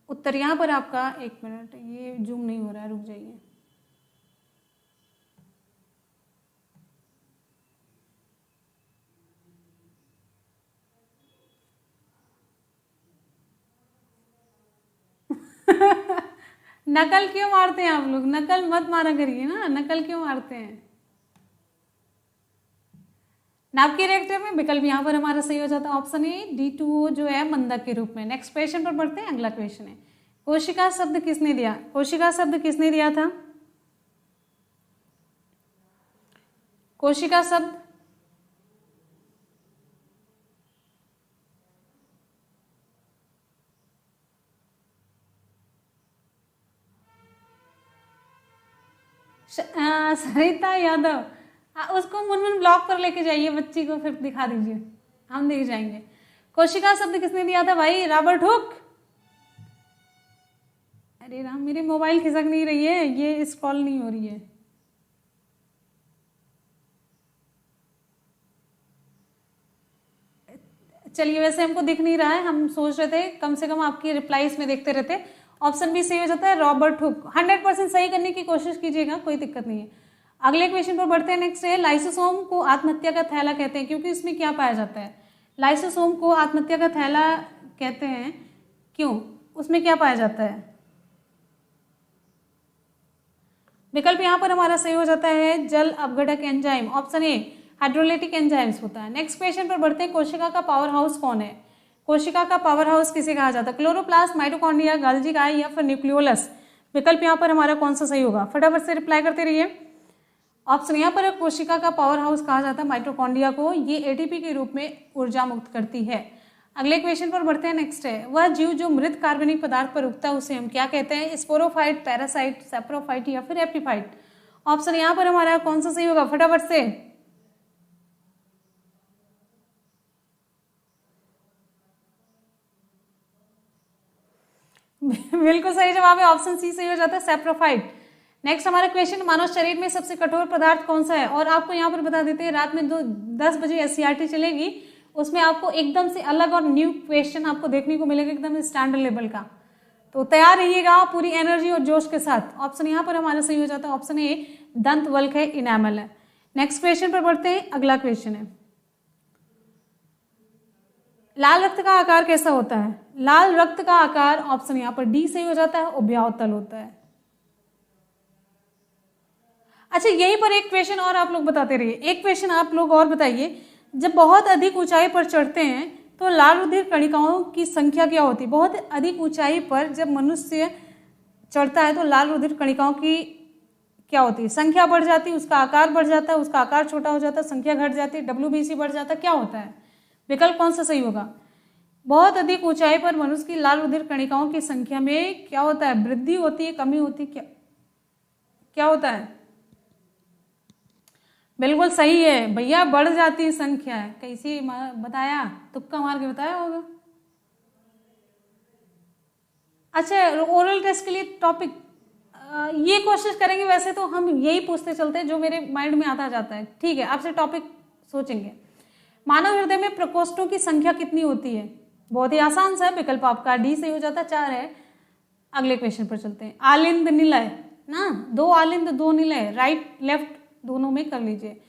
S1: उत्तर यहां पर आपका, एक मिनट, ये जूम नहीं हो रहा है, रुक जाइए। नकल क्यों मारते हैं आप लोग? नकल मत मारा करिए ना, नकल क्यों मारते हैं? नाभिकीय रिएक्टर में विकल्प यहाँ पर हमारा सही हो जाता है, ऑप्शन ए D2O जो है मंदक के रूप में। नेक्स्ट क्वेश्चन पर बढ़ते हैं। अगला क्वेश्चन है, कोशिका शब्द किसने दिया? कोशिका शब्द किसने दिया था? कोशिका शब्द सरिता यादव। उसको मुनमुन ब्लॉक पर लेके जाइए, बच्ची को फिर दिखा दीजिए, हम देख जाएंगे। कोशिका शब्द किसने दिया था भाई? Robert Hooke. अरे राम, मेरी मोबाइल खिसक नहीं रही है, ये स्क्रॉल नहीं हो रही है। चलिए, वैसे हमको दिख नहीं रहा है, हम सोच रहे थे कम से कम आपकी रिप्लाईज में देखते रहते। ऑप्शन बी सही हो जाता है, रॉबर्ट हुक। 100% सही करने की कोशिश कीजिएगा, कोई दिक्कत नहीं है। अगले क्वेश्चन पर बढ़ते हैं। नेक्स्ट है, लाइसोसोम को आत्महत्या का थैला कहते हैं क्योंकि इसमें क्या पाया जाता है? लाइसोसोम को आत्महत्या का थैला कहते हैं क्यों? उसमें क्या पाया जाता है? विकल्प यहाँ पर हमारा सही हो जाता है, जल अपघटक enzyme. Option A hydrolytic enzymes होता है। नेक्स्ट क्वेश्चन पर बढ़ते हैं। कोशिका का पावर हाउस कौन है? कोशिका का पावर हाउस किसे कहा जाता है? क्लोरोप्लास्ट, माइटोकॉन्ड्रिया, गोल्गी आई या फिर न्यूक्लियोलस? विकल्प यहाँ पर हमारा कौन सा सही होगा? फटाफट से रिप्लाई करते रहिए। ऑप्शन यहाँ पर कोशिका का पावर हाउस कहा जाता है माइटोकॉन्ड्रिया को। ये एटीपी के रूप में ऊर्जा मुक्त करती है। अगले क्वेश्चन पर बढ़ते हैं। नेक्स्ट है, वह जीव जो मृत कार्बनिक पदार्थ पर उगता है उसे हम क्या कहते हैं? स्पोरोफाइट, पैरासाइट, सैप्रोफाइट या फिर एपिफाइट। ऑप्शन यहाँ पर हमारा कौन सा सही होगा? फटाफट से बिल्कुल सही जवाब है, ऑप्शन सी सही हो जाता है, सैप्रोफाइट। नेक्स्ट हमारा क्वेश्चन, मानव शरीर में सबसे कठोर पदार्थ कौन सा है? और आपको यहाँ पर बता देते हैं, रात में 10 बजे एससीईआरटी चलेगी, उसमें आपको एकदम से अलग और न्यू क्वेश्चन आपको देखने को मिलेगा, एकदम स्टैंडर्ड लेवल का। तो तैयार रहिएगा पूरी एनर्जी और जोश के साथ। ऑप्शन यहाँ पर हमारा सही हो जाता है, ऑप्शन ए दंत वल्क है, इनेमल है। नेक्स्ट क्वेश्चन पर बढ़ते हैं। अगला क्वेश्चन है, लाल रक्त का आकार कैसा होता है? लाल रक्त का आकार ऑप्शन यहाँ पर डी सही हो जाता है, उभयावतल होता है। अच्छा, यहीं पर एक क्वेश्चन और आप लोग बताते रहिए, एक क्वेश्चन आप लोग और बताइए, जब बहुत अधिक ऊंचाई पर चढ़ते हैं तो लाल रुधिर कणिकाओं की संख्या क्या होती है? बहुत अधिक ऊंचाई पर जब मनुष्य चढ़ता है तो लाल रुधिर कणिकाओं की क्या होती है? संख्या बढ़ जाती है, उसका आकार बढ़ जाता है, उसका आकार छोटा हो जाता है, संख्या घट जाती है, WBC बढ़ जाता है, क्या होता है? विकल्प कौन सा सही होगा? बहुत अधिक ऊंचाई पर मनुष्य की लाल रुधिर कणिकाओं की संख्या में क्या होता है? वृद्धि होती है, कमी होती है, क्या होता है? बिल्कुल सही है भैया, बढ़ जाती है संख्या। कैसी बताया? तुक्का मार के बताया होगा। अच्छा, ओरल टेस्ट के लिए टॉपिक ये कोशिश करेंगे, वैसे तो हम यही पूछते चलते हैं जो मेरे माइंड में आता जाता है। ठीक है, आपसे टॉपिक सोचेंगे। मानव हृदय में प्रकोष्ठों की संख्या कितनी होती है? बहुत ही आसान सा है, विकल्प आपका डी सही हो जाता है, 4 है। अगले क्वेश्चन पर चलते हैं। आलिंद निलय ना, 2 आलिंद 2 निलय, राइट लेफ्ट दोनों में कर लीजिए।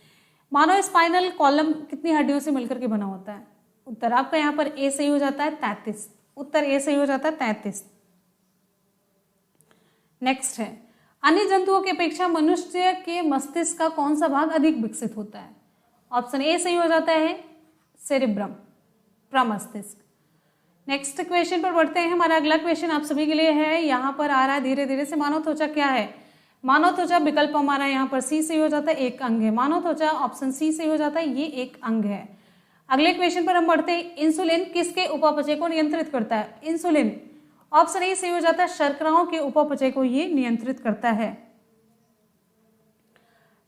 S1: मानव स्पाइनल कॉलम कितनी हड्डियों से मिलकर के बना होता है? उत्तर आपका यहाँ पर ए सही हो जाता है, 33। उत्तर ए सही हो जाता है, 33। नेक्स्ट है, अन्य जंतुओं की अपेक्षा मनुष्य के मस्तिष्क का कौन सा भाग अधिक विकसित होता है? ऑप्शन ए सही हो जाता है, सेरिब्रम, प्रमस्तिष्क। नेक्स्ट क्वेश्चन पर बढ़ते हैं। हमारा अगला क्वेश्चन आप सभी के लिए है, यहाँ पर आ रहा है धीरे धीरे से। मानव त्वचा क्या है? मानव त्वचा विकल्प हमारा यहाँ पर सी सही हो जाता है, एक अंग है। मानव त्वचा ऑप्शन सी सही हो जाता है, ये एक अंग है। अगले क्वेश्चन पर हम बढ़ते हैं। इंसुलिन किसके उपापचय को नियंत्रित करता है? इंसुलिन ऑप्शन ए सही हो जाता है, शर्कराओं के उपापचय को ये नियंत्रित करता है।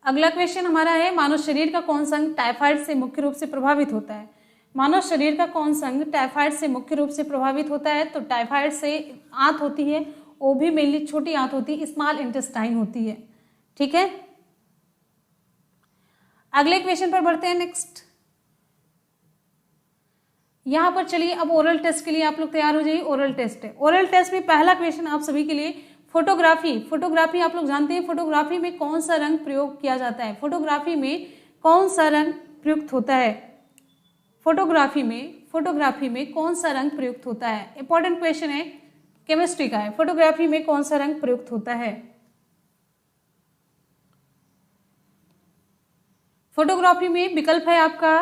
S1: अगला क्वेश्चन हमारा है, मानव शरीर का कौन सा अंग टाइफाइड से मुख्य रूप से प्रभावित होता है? मानव शरीर का कौन सा अंग टाइफाइड से मुख्य रूप से प्रभावित होता है? तो टाइफाइड से आंत होती है, वो भी मेनली छोटी आंत होती है, स्मॉल इंटेस्टाइन होती है। ठीक है, अगले क्वेश्चन पर बढ़ते हैं। नेक्स्ट यहां पर चलिए, अब ओरल टेस्ट के लिए आप लोग तैयार हो जाइए। ओरल टेस्ट है, ओरल टेस्ट में पहला क्वेश्चन आप सभी के लिए, फोटोग्राफी। फोटोग्राफी आप लोग जानते हैं, फोटोग्राफी में कौन सा रंग प्रयोग किया जाता है? फोटोग्राफी में कौन सा रंग प्रयुक्त होता है? फोटोग्राफी में कौन सा रंग प्रयुक्त होता है? इंपॉर्टेंट क्वेश्चन है, केमिस्ट्री का है। फोटोग्राफी में कौन सा रंग प्रयुक्त होता है? फोटोग्राफी में विकल्प है आपका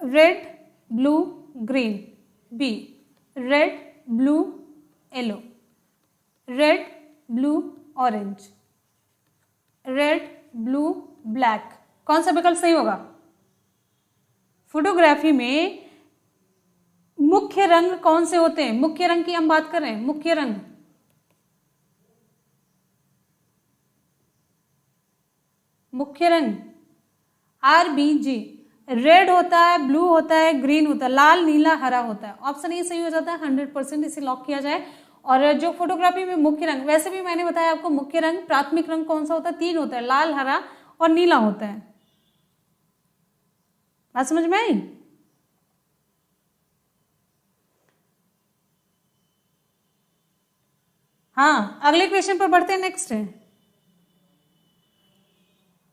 S1: red, blue, green, B red, blue, yellow, red, blue, orange, red, blue, black. कौन सा विकल्प सही होगा? फोटोग्राफी में मुख्य रंग कौन से होते हैं? मुख्य रंग की हम बात कर रहे हैं, मुख्य रंग। मुख्य रंग RBG, रेड होता है, ब्लू होता है, ग्रीन होता है, लाल, नीला, हरा होता है। ऑप्शन ए सही हो जाता है, 100%, इसे लॉक किया जाए। और जो फोटोग्राफी में मुख्य रंग, वैसे भी मैंने बताया आपको, मुख्य रंग प्राथमिक रंग कौन सा होता है? 3 होता है, लाल, हरा और नीला होता है। बात समझ में आई? हाँ, अगले क्वेश्चन पर बढ़ते हैं। नेक्स्ट है,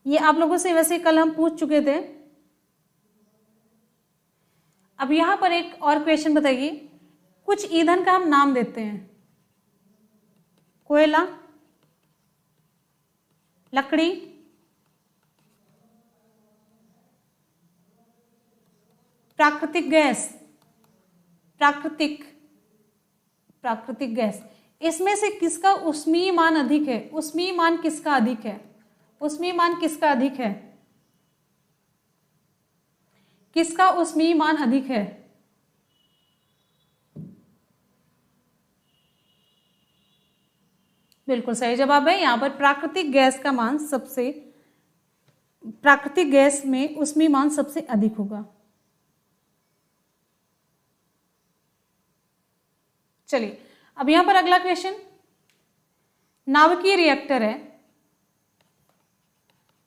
S1: ये आप लोगों से वैसे कल हम पूछ चुके थे। अब यहां पर एक और क्वेश्चन बताइए, कुछ ईंधन का हम नाम देते हैं। कोयला, लकड़ी, प्राकृतिक गैस, प्राकृतिक गैस। इसमें से किसका ऊष्मीय मान अधिक है? ऊष्मीय मान किसका अधिक है? ऊष्मीय मान किसका अधिक है? किसका ऊष्मीय मान अधिक है? बिल्कुल सही जवाब है। यहाँ पर प्राकृतिक गैस का मान सबसे, प्राकृतिक गैस में उष्मीय मान सबसे अधिक होगा। चलिए अब यहां पर अगला क्वेश्चन, नाभिकीय रिएक्टर है।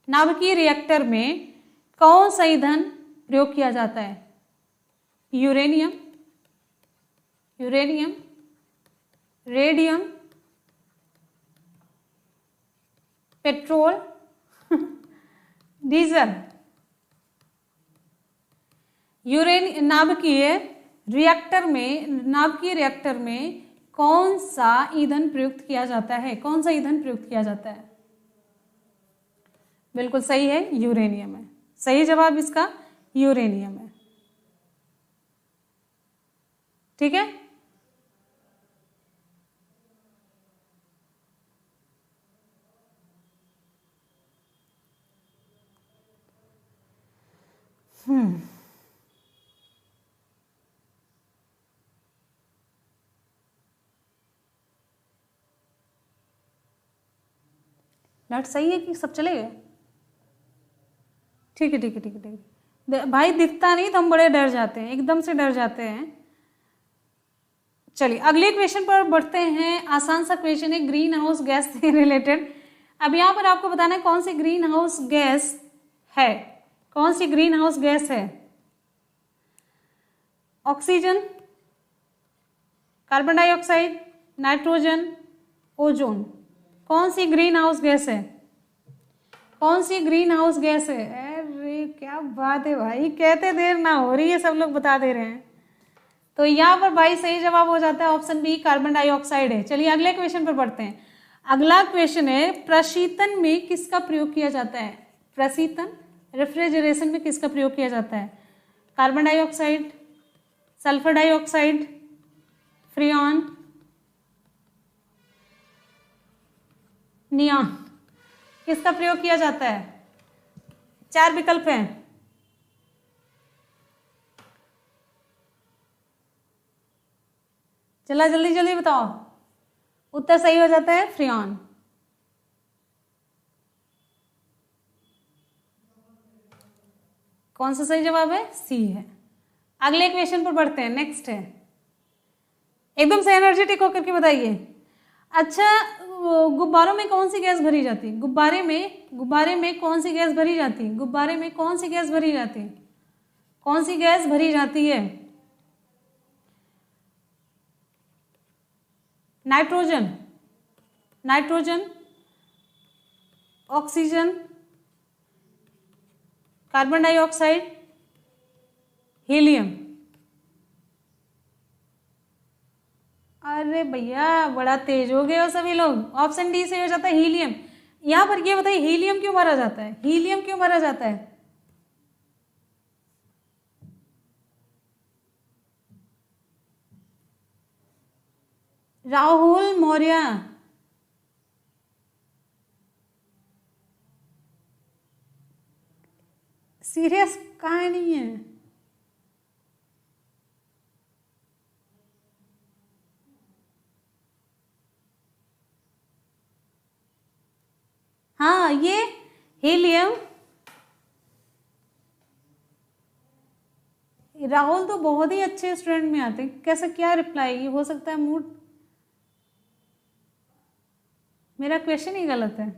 S1: नाभिकीय रिएक्टर में कौन सा ईंधन प्रयोग किया जाता है? Uranium, uranium, radium, petrol, diesel. नाभिकीय रिएक्टर में कौन सा ईंधन प्रयुक्त किया जाता है? कौन सा ईंधन प्रयुक्त किया जाता है? बिल्कुल सही है, यूरेनियम है। सही जवाब इसका यूरेनियम है। ठीक है, नट सही है कि सब चले गए? ठीक है ठीक है ठीक है ठीक है भाई, दिखता नहीं तो हम बड़े डर जाते हैं, एकदम से डर जाते हैं। चलिए अगले क्वेश्चन पर बढ़ते हैं। आसान सा क्वेश्चन है ग्रीन हाउस गैस से रिलेटेड। अब यहाँ पर आपको बताना है कौन सी ग्रीन हाउस गैस है। कौन सी ग्रीन हाउस गैस है? Oxygen, carbon dioxide, nitrogen, ozone. कौन सी ग्रीन हाउस गैस है? कौन सी ग्रीन हाउस गैस है? अरे क्या बात है भाई, कहते देर ना हो रही है, सब लोग बता दे रहे हैं। तो यहाँ पर भाई सही जवाब हो जाता है ऑप्शन बी, कार्बन डाइऑक्साइड है। चलिए अगले क्वेश्चन पर बढ़ते हैं। अगला क्वेश्चन है प्रशीतन में किसका प्रयोग किया जाता है? प्रशीतन, रेफ्रिजरेशन में किसका प्रयोग किया जाता है? Carbon dioxide, sulphur dioxide, freon, neon. किसका प्रयोग किया जाता है? 4 विकल्प हैं। चला जल्दी जल्दी बताओ। उत्तर सही हो जाता है फ्रियॉन। कौन सा सही जवाब है? सी है। अगले क्वेश्चन पर बढ़ते हैं। नेक्स्ट है, एकदम से एनर्जेटिक होकर के बताइए। अच्छा, गुब्बारों में कौन सी गैस भरी जाती है? गुब्बारे में कौन सी गैस भरी जाती है? गुब्बारे में कौन सी गैस भरी जाती है? कौन सी गैस भरी जाती है? Nitrogen, nitrogen, oxygen, carbon dioxide, helium. अरे भैया बड़ा तेज हो गए हो सभी लोग। ऑप्शन डी से हो जाता है हीलियम। यहां पर ये बताइए हीलियम क्यों भरा जाता है? हीलियम क्यों भरा जाता है? राहुल मौर्य, सीरियस कहाँ नहीं है? हाँ ये हीलियम। राहुल तो बहुत ही अच्छे स्टूडेंट में आते, कैसे क्या रिप्लाई? ये हो सकता है मूड, मेरा क्वेश्चन ही गलत है।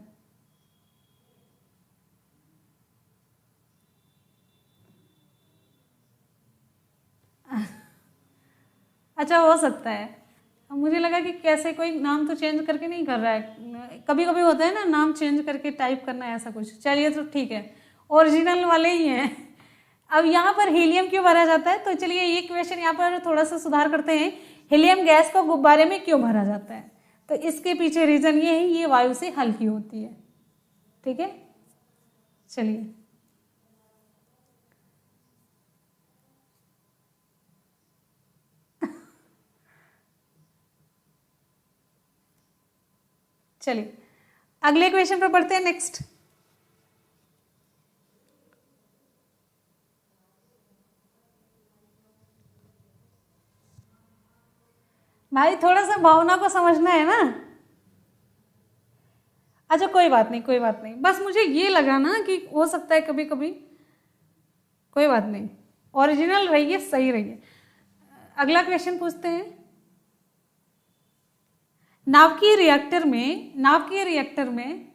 S1: अच्छा हो सकता है, मुझे लगा कि कैसे कोई नाम तो चेंज करके नहीं कर रहा है। कभी कभी होता है ना नाम चेंज करके टाइप करना ऐसा कुछ। चलिए तो ठीक है, ओरिजिनल वाले ही हैं। अब यहाँ पर हीलियम क्यों भरा जाता है? तो चलिए ये क्वेश्चन यहाँ पर थोड़ा सा सुधार करते हैं। हीलियम गैस को गुब्बारे में क्यों भरा जाता है? तो इसके पीछे रीजन ये है, ये वायु से हल्की होती है। ठीक है, चलिए चलिए अगले क्वेश्चन पर बढ़ते हैं। नेक्स्ट, भाई थोड़ा सा भावना को समझना है ना। अच्छा कोई बात नहीं, कोई बात नहीं, बस मुझे ये लगा ना कि हो सकता है कभी कभी, कोई बात नहीं, ओरिजिनल रहिए, सही रहिए। अगला क्वेश्चन पूछते हैं। नाभिकीय रिएक्टर में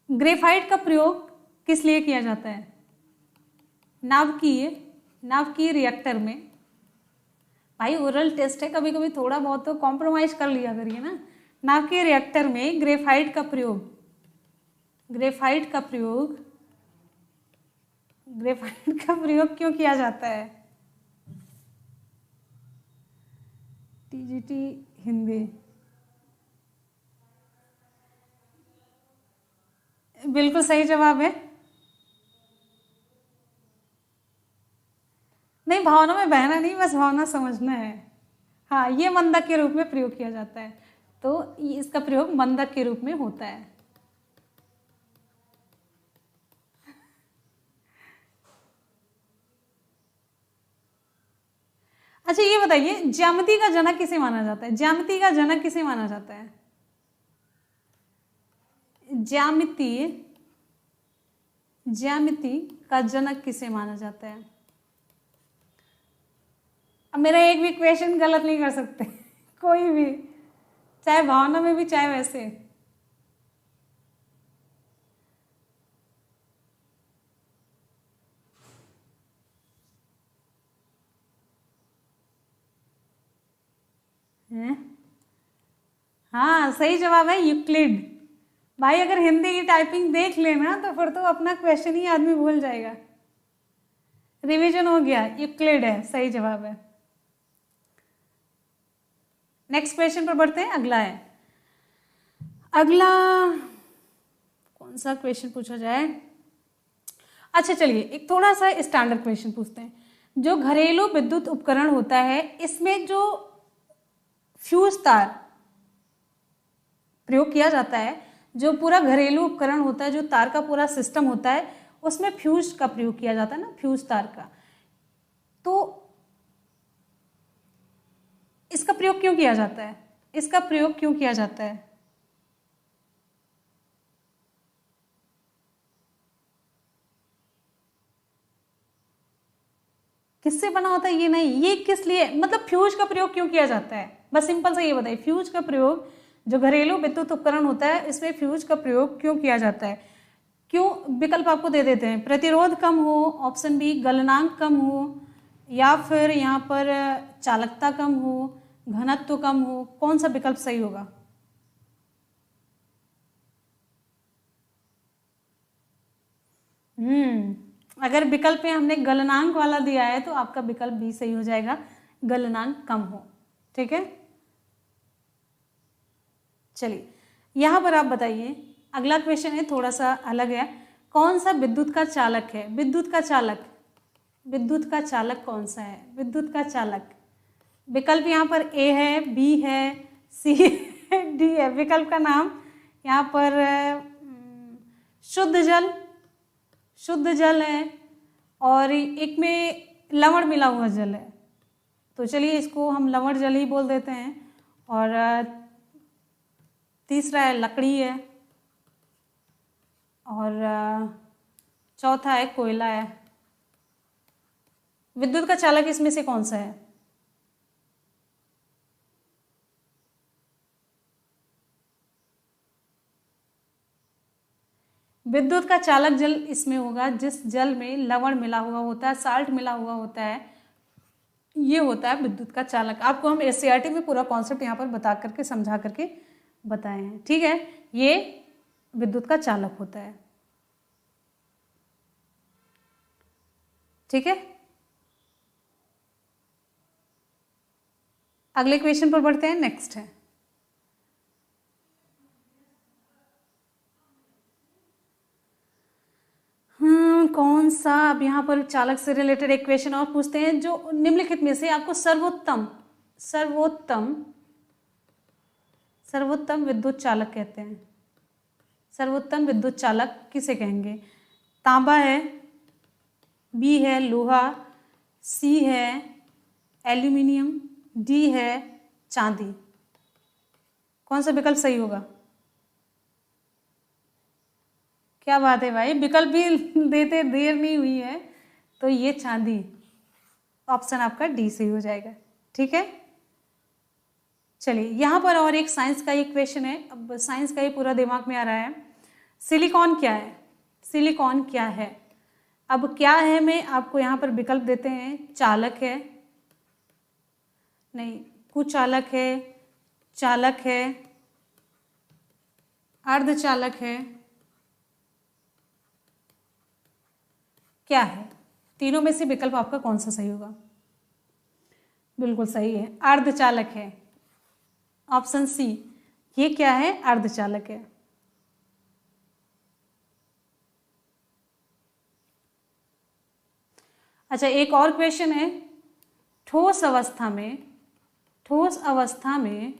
S1: ग्रेफाइट का प्रयोग किस लिए किया जाता है? नाभिकीय रिएक्टर में, भाई ओरल टेस्ट है, कभी कभी थोड़ा बहुत तो कॉम्प्रोमाइज कर लिया करिए ना। नाभिकीय रिएक्टर में ग्रेफाइट का प्रयोग क्यों किया जाता है? टीजीटी हिंदी, बिल्कुल सही जवाब है। नहीं, भावना में बहना नहीं, बस भावना समझना है। हाँ, ये मंदक के रूप में प्रयोग किया जाता है, तो इसका प्रयोग मंदक के रूप में होता है। अच्छा ये बताइए, ज्यामिति का जनक किसे माना जाता है? ज्यामिति का जनक किसे माना जाता है? ज्यामिति का जनक किसे माना जाता है? अब मेरा एक भी क्वेश्चन गलत नहीं कर सकते कोई भी, चाहे भावना में भी चाहे वैसे। हैं? हाँ सही जवाब है यूक्लिड। भाई अगर हिंदी की टाइपिंग देख लेना तो फिर तो अपना क्वेश्चन ही आदमी भूल जाएगा। रिवीजन हो गया, यूक्लिड है, सही जवाब है। नेक्स्ट क्वेश्चन पर बढ़ते हैं। अगला कौन सा क्वेश्चन पूछा जाए? अच्छा चलिए, एक थोड़ा सा स्टैंडर्ड क्वेश्चन पूछते हैं। जो घरेलू विद्युत उपकरण होता है, इसमें जो फ्यूज तार प्रयोग किया जाता है, जो पूरा घरेलू उपकरण होता है, जो तार का पूरा सिस्टम होता है, उसमें फ्यूज का प्रयोग किया जाता है ना, फ्यूज तार का। तो इसका प्रयोग क्यों किया जाता है? इसका प्रयोग क्यों किया जाता है? किससे बना होता है ये नहीं, ये किस लिए, मतलब फ्यूज का प्रयोग क्यों किया जाता है? बस सिंपल से ये बताइए, फ्यूज का प्रयोग, जो घरेलू विद्युत उपकरण होता है, इसमें फ्यूज का प्रयोग क्यों किया जाता है? क्यों? विकल्प आपको दे देते हैं। प्रतिरोध कम हो, ऑप्शन बी गलनांक कम हो, या फिर यहाँ पर चालकता कम हो, घनत्व कम हो, कौन सा विकल्प सही होगा? अगर विकल्प में हमने गलनांक वाला दिया है तो आपका विकल्प बी सही हो जाएगा, गलनांक कम हो। ठीक है, चलिए यहां पर आप बताइए, अगला क्वेश्चन है थोड़ा सा अलग है। कौन सा विद्युत का चालक है? विद्युत का चालक कौन सा है? विद्युत का चालक, विकल्प यहाँ पर ए है, बी है, सी है, डी है। विकल्प का नाम यहाँ पर शुद्ध जल है, और एक में लवण मिला हुआ जल है। तो चलिए इसको हम लवण जल ही बोल देते हैं। और तीसरा है लकड़ी है, और चौथा है कोयला है। विद्युत का चालक इसमें से कौन सा है? विद्युत का चालक जल इसमें होगा जिस जल में लवण मिला हुआ होता है, साल्ट मिला हुआ होता है, ये होता है विद्युत का चालक। आपको हम एससीईआरटी में पूरा कॉन्सेप्ट यहाँ पर बता करके, समझा करके बताए हैं। ठीक है, ये विद्युत का चालक होता है। ठीक है, अगले क्वेश्चन पर बढ़ते हैं। नेक्स्ट है, कौन सा, अब यहाँ पर चालक से रिलेटेड एक क्वेश्चन और पूछते हैं। जो निम्नलिखित में से आपको सर्वोत्तम विद्युत चालक कहते हैं, सर्वोत्तम विद्युत चालक किसे कहेंगे? तांबा है, बी है लोहा, सी है एल्यूमिनियम, डी है चांदी। कौन सा विकल्प सही होगा? क्या बात है भाई, विकल्प भी देते देर नहीं हुई है। तो ये चांदी, ऑप्शन आपका डी सही हो जाएगा। ठीक है, चलिए यहाँ पर और एक साइंस का एक क्वेश्चन है। अब साइंस का ही पूरा दिमाग में आ रहा है। सिलिकॉन क्या है? सिलिकॉन क्या है? अब क्या है में आपको यहाँ पर विकल्प देते हैं। चालक है, नहीं, कुचालक है, चालक है, अर्धचालक है, क्या है? तीनों में से विकल्प आपका कौन सा सही होगा? बिल्कुल सही है, अर्धचालक है, ऑप्शन सी। ये क्या है? अर्धचालक है। अच्छा, एक और क्वेश्चन है। ठोस अवस्था में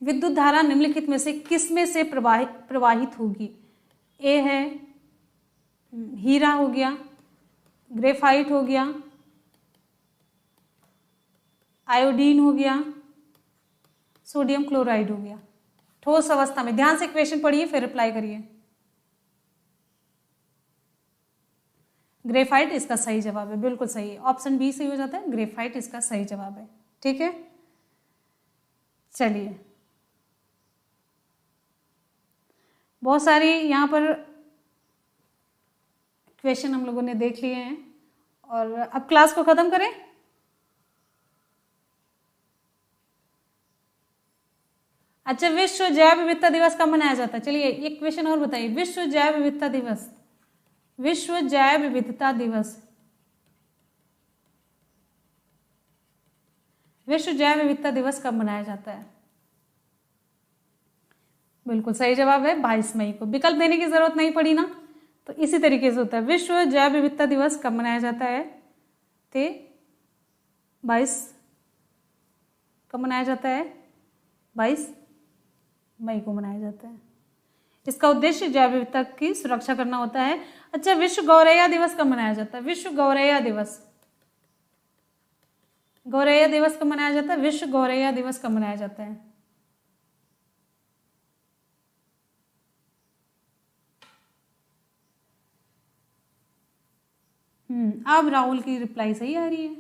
S1: विद्युत धारा निम्नलिखित में से किस में से प्रवाहित होगी? ए है हीरा हो गया, ग्रेफाइट हो गया, आयोडीन हो गया, सोडियम क्लोराइड हो गया। ठोस अवस्था में, ध्यान से क्वेश्चन पढ़िए फिर रिप्लाई करिए। ग्रेफाइट इसका सही जवाब है, बिल्कुल सही है, ऑप्शन बी सही हो जाता है, ग्रेफाइट इसका सही जवाब है। ठीक है, चलिए बहुत सारी यहाँ पर क्वेश्चन हम लोगों ने देख लिए हैं और अब क्लास को खत्म करें। अच्छा, विश्व जैव विविधता दिवस कब मनाया जाता है? चलिए एक क्वेश्चन और बताइए, विश्व जैव विविधता दिवस, विश्व जैव विविधता दिवस, विश्व जैव विविधता दिवस कब मनाया जाता है? बिल्कुल सही जवाब है 22 मई को। विकल्प देने की जरूरत नहीं पड़ी ना, तो इसी तरीके से होता है। विश्व जैव विविधता दिवस कब मनाया जाता है? 22 कब मनाया जाता है? 22 मई को मनाया जाता है। इसका उद्देश्य जैव विविधता की सुरक्षा करना होता है। अच्छा, विश्व गौरैया दिवस कब मनाया जाता है? विश्व गौरैया दिवस, गौरैया दिवस कब मनाया जाता है? विश्व गौरैया दिवस कब मनाया जाता है? अब राहुल की रिप्लाई सही आ रही है।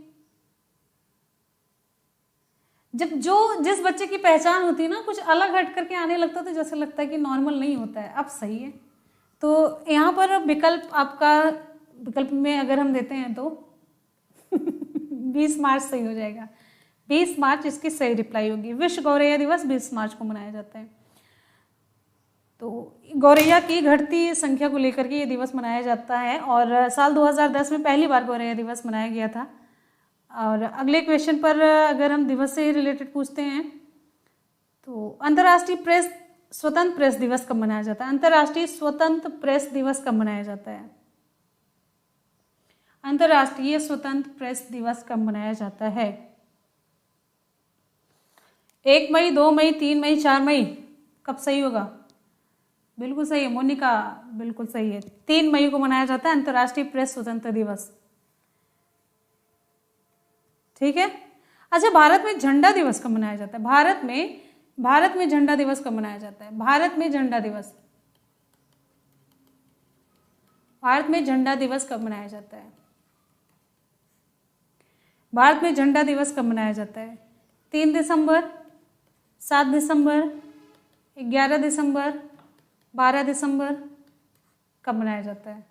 S1: जब जिस बच्चे की पहचान होती है ना, कुछ अलग हट करके आने लगता है तो जैसे लगता है कि नॉर्मल नहीं होता है। अब सही है। तो यहाँ पर विकल्प आपका, विकल्प में अगर हम देते हैं तो 20 मार्च सही हो जाएगा। 20 मार्च इसकी सही रिप्लाई होगी। विश्व गौरैया दिवस 20 मार्च को मनाया जाता है। तो गौरैया की घटती संख्या को लेकर के ये दिवस मनाया जाता है और साल 2010 में पहली बार गौरैया दिवस मनाया गया था। और अगले क्वेश्चन पर अगर हम दिवस से रिलेटेड पूछते हैं तो अंतर्राष्ट्रीय स्वतंत्र प्रेस दिवस कब मनाया जाता है? अंतर्राष्ट्रीय स्वतंत्र प्रेस दिवस कब मनाया जाता है? अंतर्राष्ट्रीय स्वतंत्र प्रेस दिवस कब मनाया जाता है? 1 मई, 2 मई, 3 मई, 4 मई, कब सही होगा? बिल्कुल सही है मोनिका, बिल्कुल सही है। 3 मई को मनाया जाता है अंतर्राष्ट्रीय प्रेस स्वतंत्रता दिवस। ठीक है। अच्छा, भारत में झंडा दिवस कब मनाया जाता है? भारत में झंडा दिवस कब मनाया जाता है? भारत में झंडा दिवस, भारत में झंडा दिवस कब मनाया जाता है? भारत में झंडा दिवस कब मनाया जाता है? 3 दिसंबर, 7 दिसंबर, 11 दिसंबर, 12 दिसंबर, कब मनाया जाता है?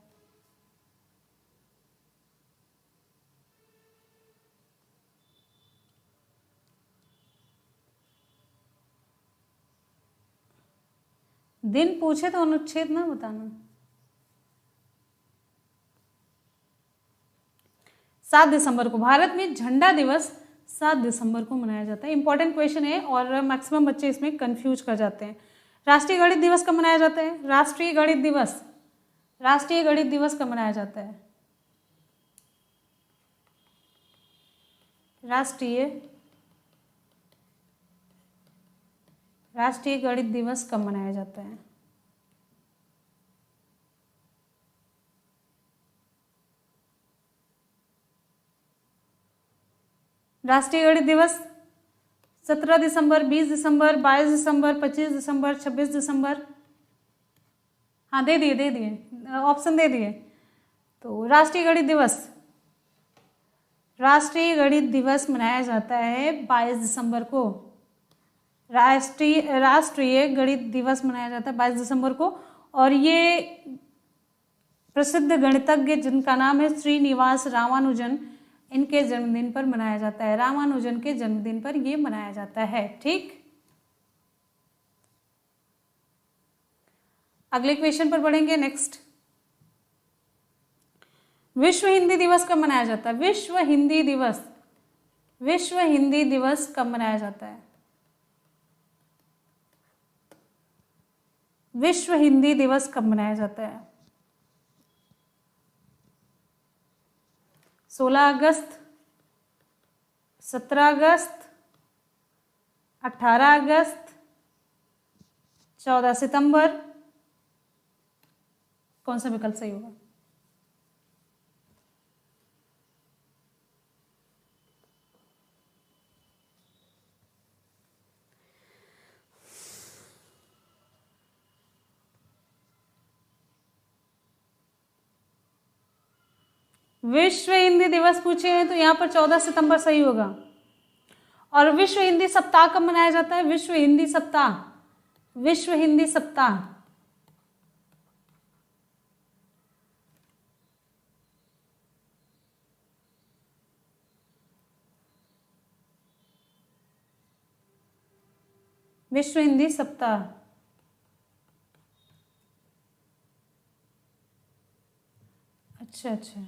S1: दिन पूछे तो अनुच्छेद ना बताना। 7 दिसंबर को भारत में झंडा दिवस 7 दिसंबर को मनाया जाता है। इंपॉर्टेंट क्वेश्चन है और मैक्सिमम बच्चे इसमें कंफ्यूज कर जाते हैं। राष्ट्रीय गणित दिवस कब मनाया जाता है? राष्ट्रीय गणित दिवस, राष्ट्रीय गणित दिवस कब मनाया जाता है? राष्ट्रीय गणित दिवस कब मनाया जाता है? राष्ट्रीय गणित दिवस 17 दिसंबर, 20 दिसंबर, 22 दिसंबर, 25 दिसंबर, 26 दिसंबर। हाँ दे दिए ऑप्शन दे दिए। तो राष्ट्रीय गणित दिवस, राष्ट्रीय गणित दिवस मनाया जाता है 22 दिसंबर को। राष्ट्रीय गणित दिवस मनाया जाता है 22 दिसंबर को। और ये प्रसिद्ध गणितज्ञ जिनका नाम है श्रीनिवास रामानुजन, इनके जन्मदिन पर मनाया जाता है। रामानुजन के जन्मदिन पर ये मनाया जाता है। ठीक, अगले क्वेश्चन पर बढ़ेंगे। नेक्स्ट, विश्व हिंदी दिवस कब मनाया जाता है? विश्व हिंदी दिवस, विश्व हिंदी दिवस कब मनाया जाता है? विश्व हिंदी दिवस कब मनाया जाता है? 16 अगस्त, 17 अगस्त, 18 अगस्त, 14 सितंबर, कौन सा विकल्प सही होगा? विश्व हिंदी दिवस पूछे हैं तो यहाँ पर 14 सितंबर सही होगा। और विश्व हिंदी सप्ताह कब मनाया जाता है? विश्व हिंदी सप्ताह, विश्व हिंदी सप्ताह विश्व हिंदी सप्ताह, अच्छा अच्छा,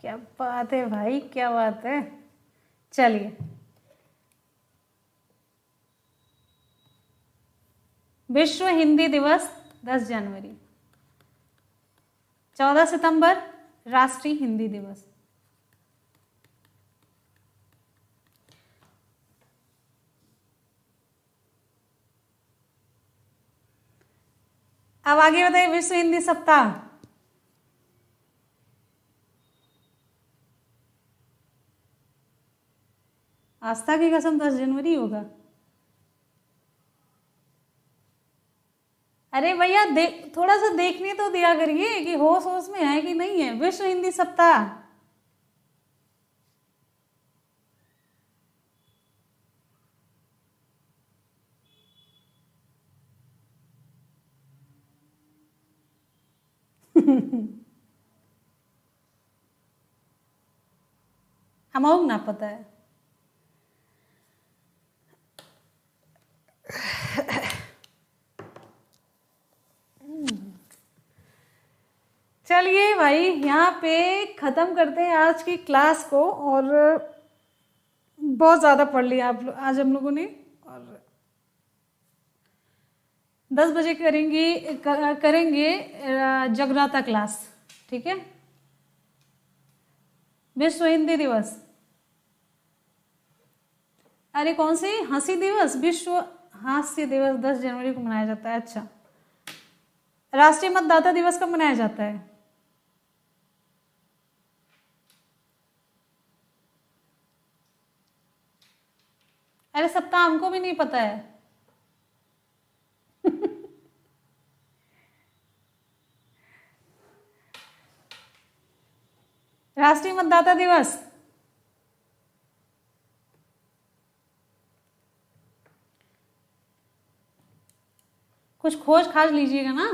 S1: क्या बात है भाई, क्या बात है। चलिए, विश्व हिंदी दिवस 10 जनवरी, 14 सितंबर राष्ट्रीय हिंदी दिवस। अब आगे बताइए, विश्व हिंदी सप्ताह, आस्था की कसम 10 जनवरी होगा। अरे भैया थोड़ा सा देखने तो दिया करिए कि होश होश में है कि नहीं है। विश्व हिंदी सप्ताह हमको ना पता है। चलिए भाई, यहाँ पे ख़त्म करते हैं आज की क्लास को। और बहुत ज़्यादा पढ़ लिया आप लोग आज हम लोगों ने। और 10 बजे करेंगे जगराता क्लास, ठीक है। विश्व हिंदी दिवस, अरे कौन सी हंसी दिवस? विश्व हास्य दिवस 10 जनवरी को मनाया जाता है। अच्छा, राष्ट्रीय मतदाता दिवस कब मनाया जाता है? अरे सप्ताह हमको भी नहीं पता है। राष्ट्रीय मतदाता दिवस कुछ खोज खाज लीजिएगा ना,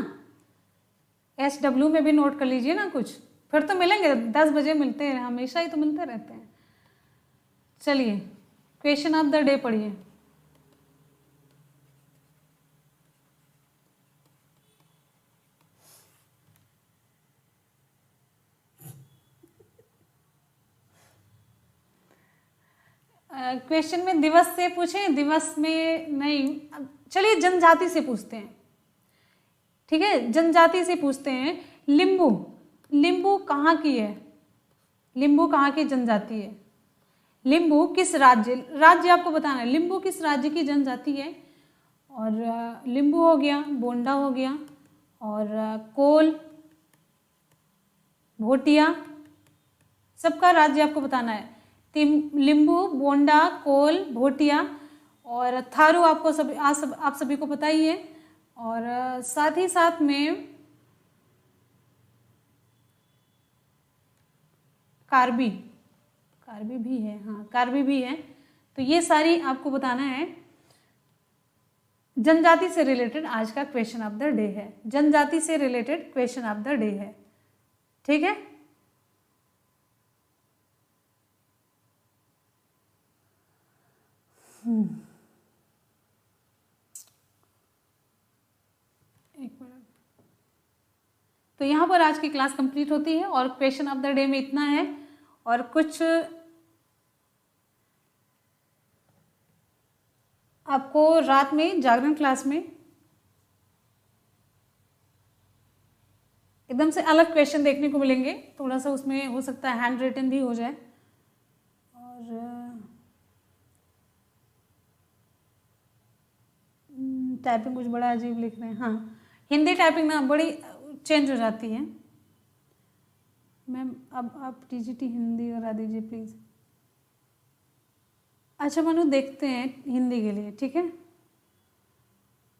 S1: SW में भी नोट कर लीजिए ना कुछ, फिर तो मिलेंगे। 10 बजे मिलते हैं, हमेशा ही तो मिलते रहते हैं। चलिए, क्वेश्चन ऑफ द डे पढ़िए। क्वेश्चन में दिवस से पूछें, दिवस में नहीं। चलिए जनजाति से पूछते हैं, ठीक है। जनजाति से पूछते हैं। लिंबू, लिंबू कहाँ की है? लिंबू कहाँ की जनजाति है? लिंबू किस राज्य आपको बताना है। लिंबू किस राज्य की जनजाति है? और लींबू हो गया, बोंडा हो गया, और कोल, भोटिया, सबका राज्य आपको बताना है। लींबू, बोंडा, कोल, भोटिया और थारू आपको आप सभी को पता ही है। और साथ ही साथ में कार्बी, कार्बी भी है, हाँ कार्बी भी है। तो ये सारी आपको बताना है। जनजाति से रिलेटेड आज का क्वेश्चन ऑफ द डे है, जनजाति से related question of the day है, ठीक है। एक मिनट। तो यहाँ पर आज की क्लास कंप्लीट होती है और क्वेश्चन ऑफ द डे में इतना है। और कुछ आपको रात में जागरण क्लास में एकदम से अलग क्वेश्चन देखने को मिलेंगे। थोड़ा सा उसमें हो सकता है हैंड रिटन भी हो जाए। और टाइपिंग कुछ बड़ा अजीब लिख रहे हैं। हाँ, हिंदी टाइपिंग ना बड़ी चेंज हो जाती है। मैम अब आप टीजीटी हिंदी करा दीजिए प्लीज़। अच्छा मनु, देखते हैं हिंदी के लिए, ठीक है।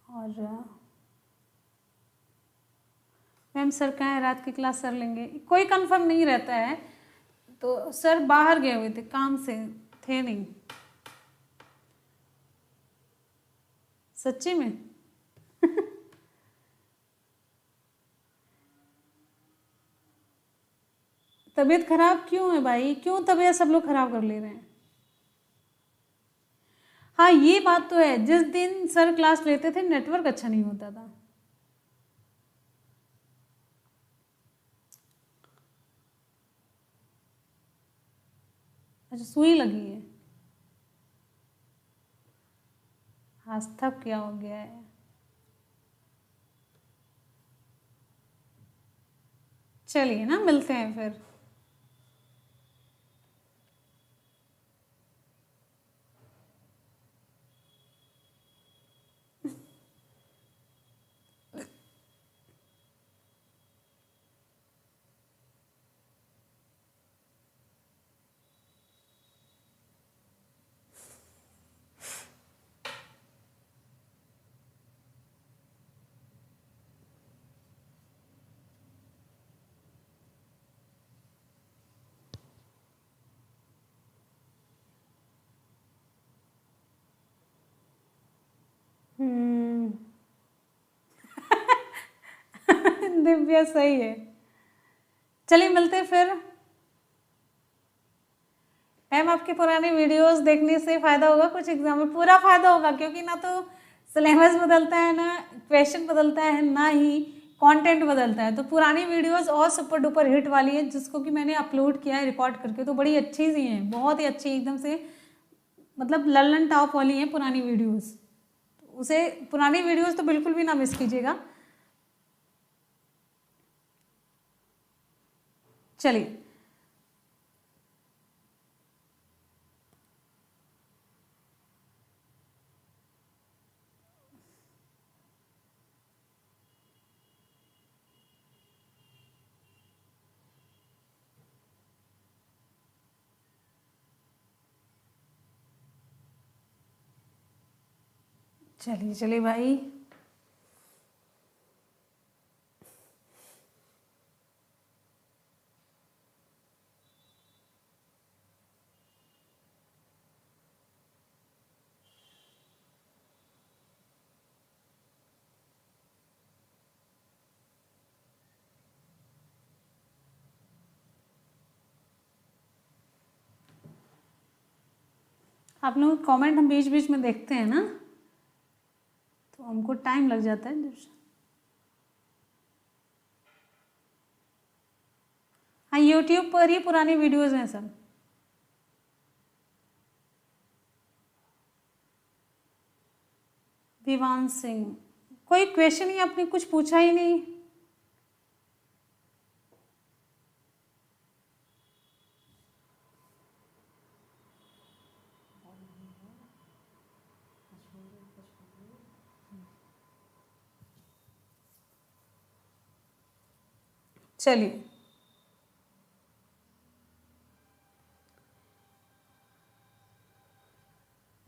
S1: और मैम सर कहाँ है, रात की क्लास सर लेंगे, कोई कंफर्म नहीं रहता है। तो सर बाहर गए हुए थे, काम से थे नहीं, सच्ची में। तबीयत खराब क्यों है भाई, क्यों तबीयत सब लोग खराब कर ले रहे हैं। हाँ ये बात तो है, जिस दिन सर क्लास लेते थे नेटवर्क अच्छा नहीं होता था। अच्छा सुई लगी है, हस्तक क्या हो गया है। चलिए ना, मिलते हैं फिर। दिव्या सही है। चलिए मिलते हैं फिर। मैम आपके पुराने वीडियोस देखने से फ़ायदा होगा, कुछ एग्जाम में पूरा फ़ायदा होगा, क्योंकि ना तो सिलेबस बदलता है, ना क्वेश्चन बदलता है, ना ही कंटेंट बदलता है। तो पुरानी वीडियोस और सुपर डुपर हिट वाली है, जिसको कि मैंने अपलोड किया है रिकॉर्ड करके, तो बड़ी अच्छी सी हैं, बहुत ही अच्छी, एकदम से मतलब लल्लन टॉप वाली हैं पुरानी वीडियोज़। उसे पुरानी वीडियोज़ तो बिल्कुल भी ना मिस कीजिएगा। चलिए चलिए चलिए भाई। आप लोग कमेंट हम बीच बीच में देखते हैं ना, तो हमको टाइम लग जाता है। हाँ यूट्यूब पर ही पुरानी वीडियोज़ हैं सब। विवान सिंह, कोई क्वेश्चन ही आपने कुछ पूछा ही नहीं। चलिए,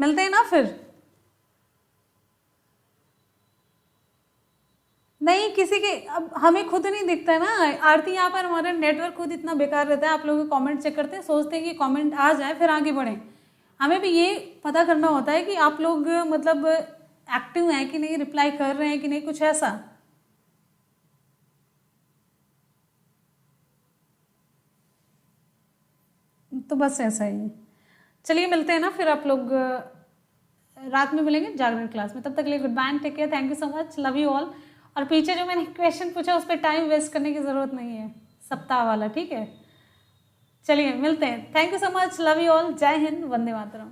S1: मिलते हैं ना फिर। नहीं, किसी के, अब हमें खुद नहीं दिखता है ना आरती, यहाँ पर हमारा नेटवर्क खुद इतना बेकार रहता है, आप लोग कमेंट चेक करते हैं, सोचते हैं कि कमेंट आ जाए फिर आगे बढ़ें। हमें भी ये पता करना होता है कि आप लोग मतलब एक्टिव हैं कि नहीं, रिप्लाई कर रहे हैं कि नहीं, कुछ ऐसा। तो बस ऐसा ही है। चलिए मिलते हैं ना फिर, आप लोग रात में मिलेंगे जागरण क्लास में। तब तक के लिए goodbye, take care, thank you so much, love you all. और पीछे जो मैंने क्वेश्चन पूछा उस पर टाइम वेस्ट करने की ज़रूरत नहीं है, सप्ताह वाला, ठीक है। चलिए मिलते हैं, thank you so much, love you all, जय हिंद, वंदे मातरम।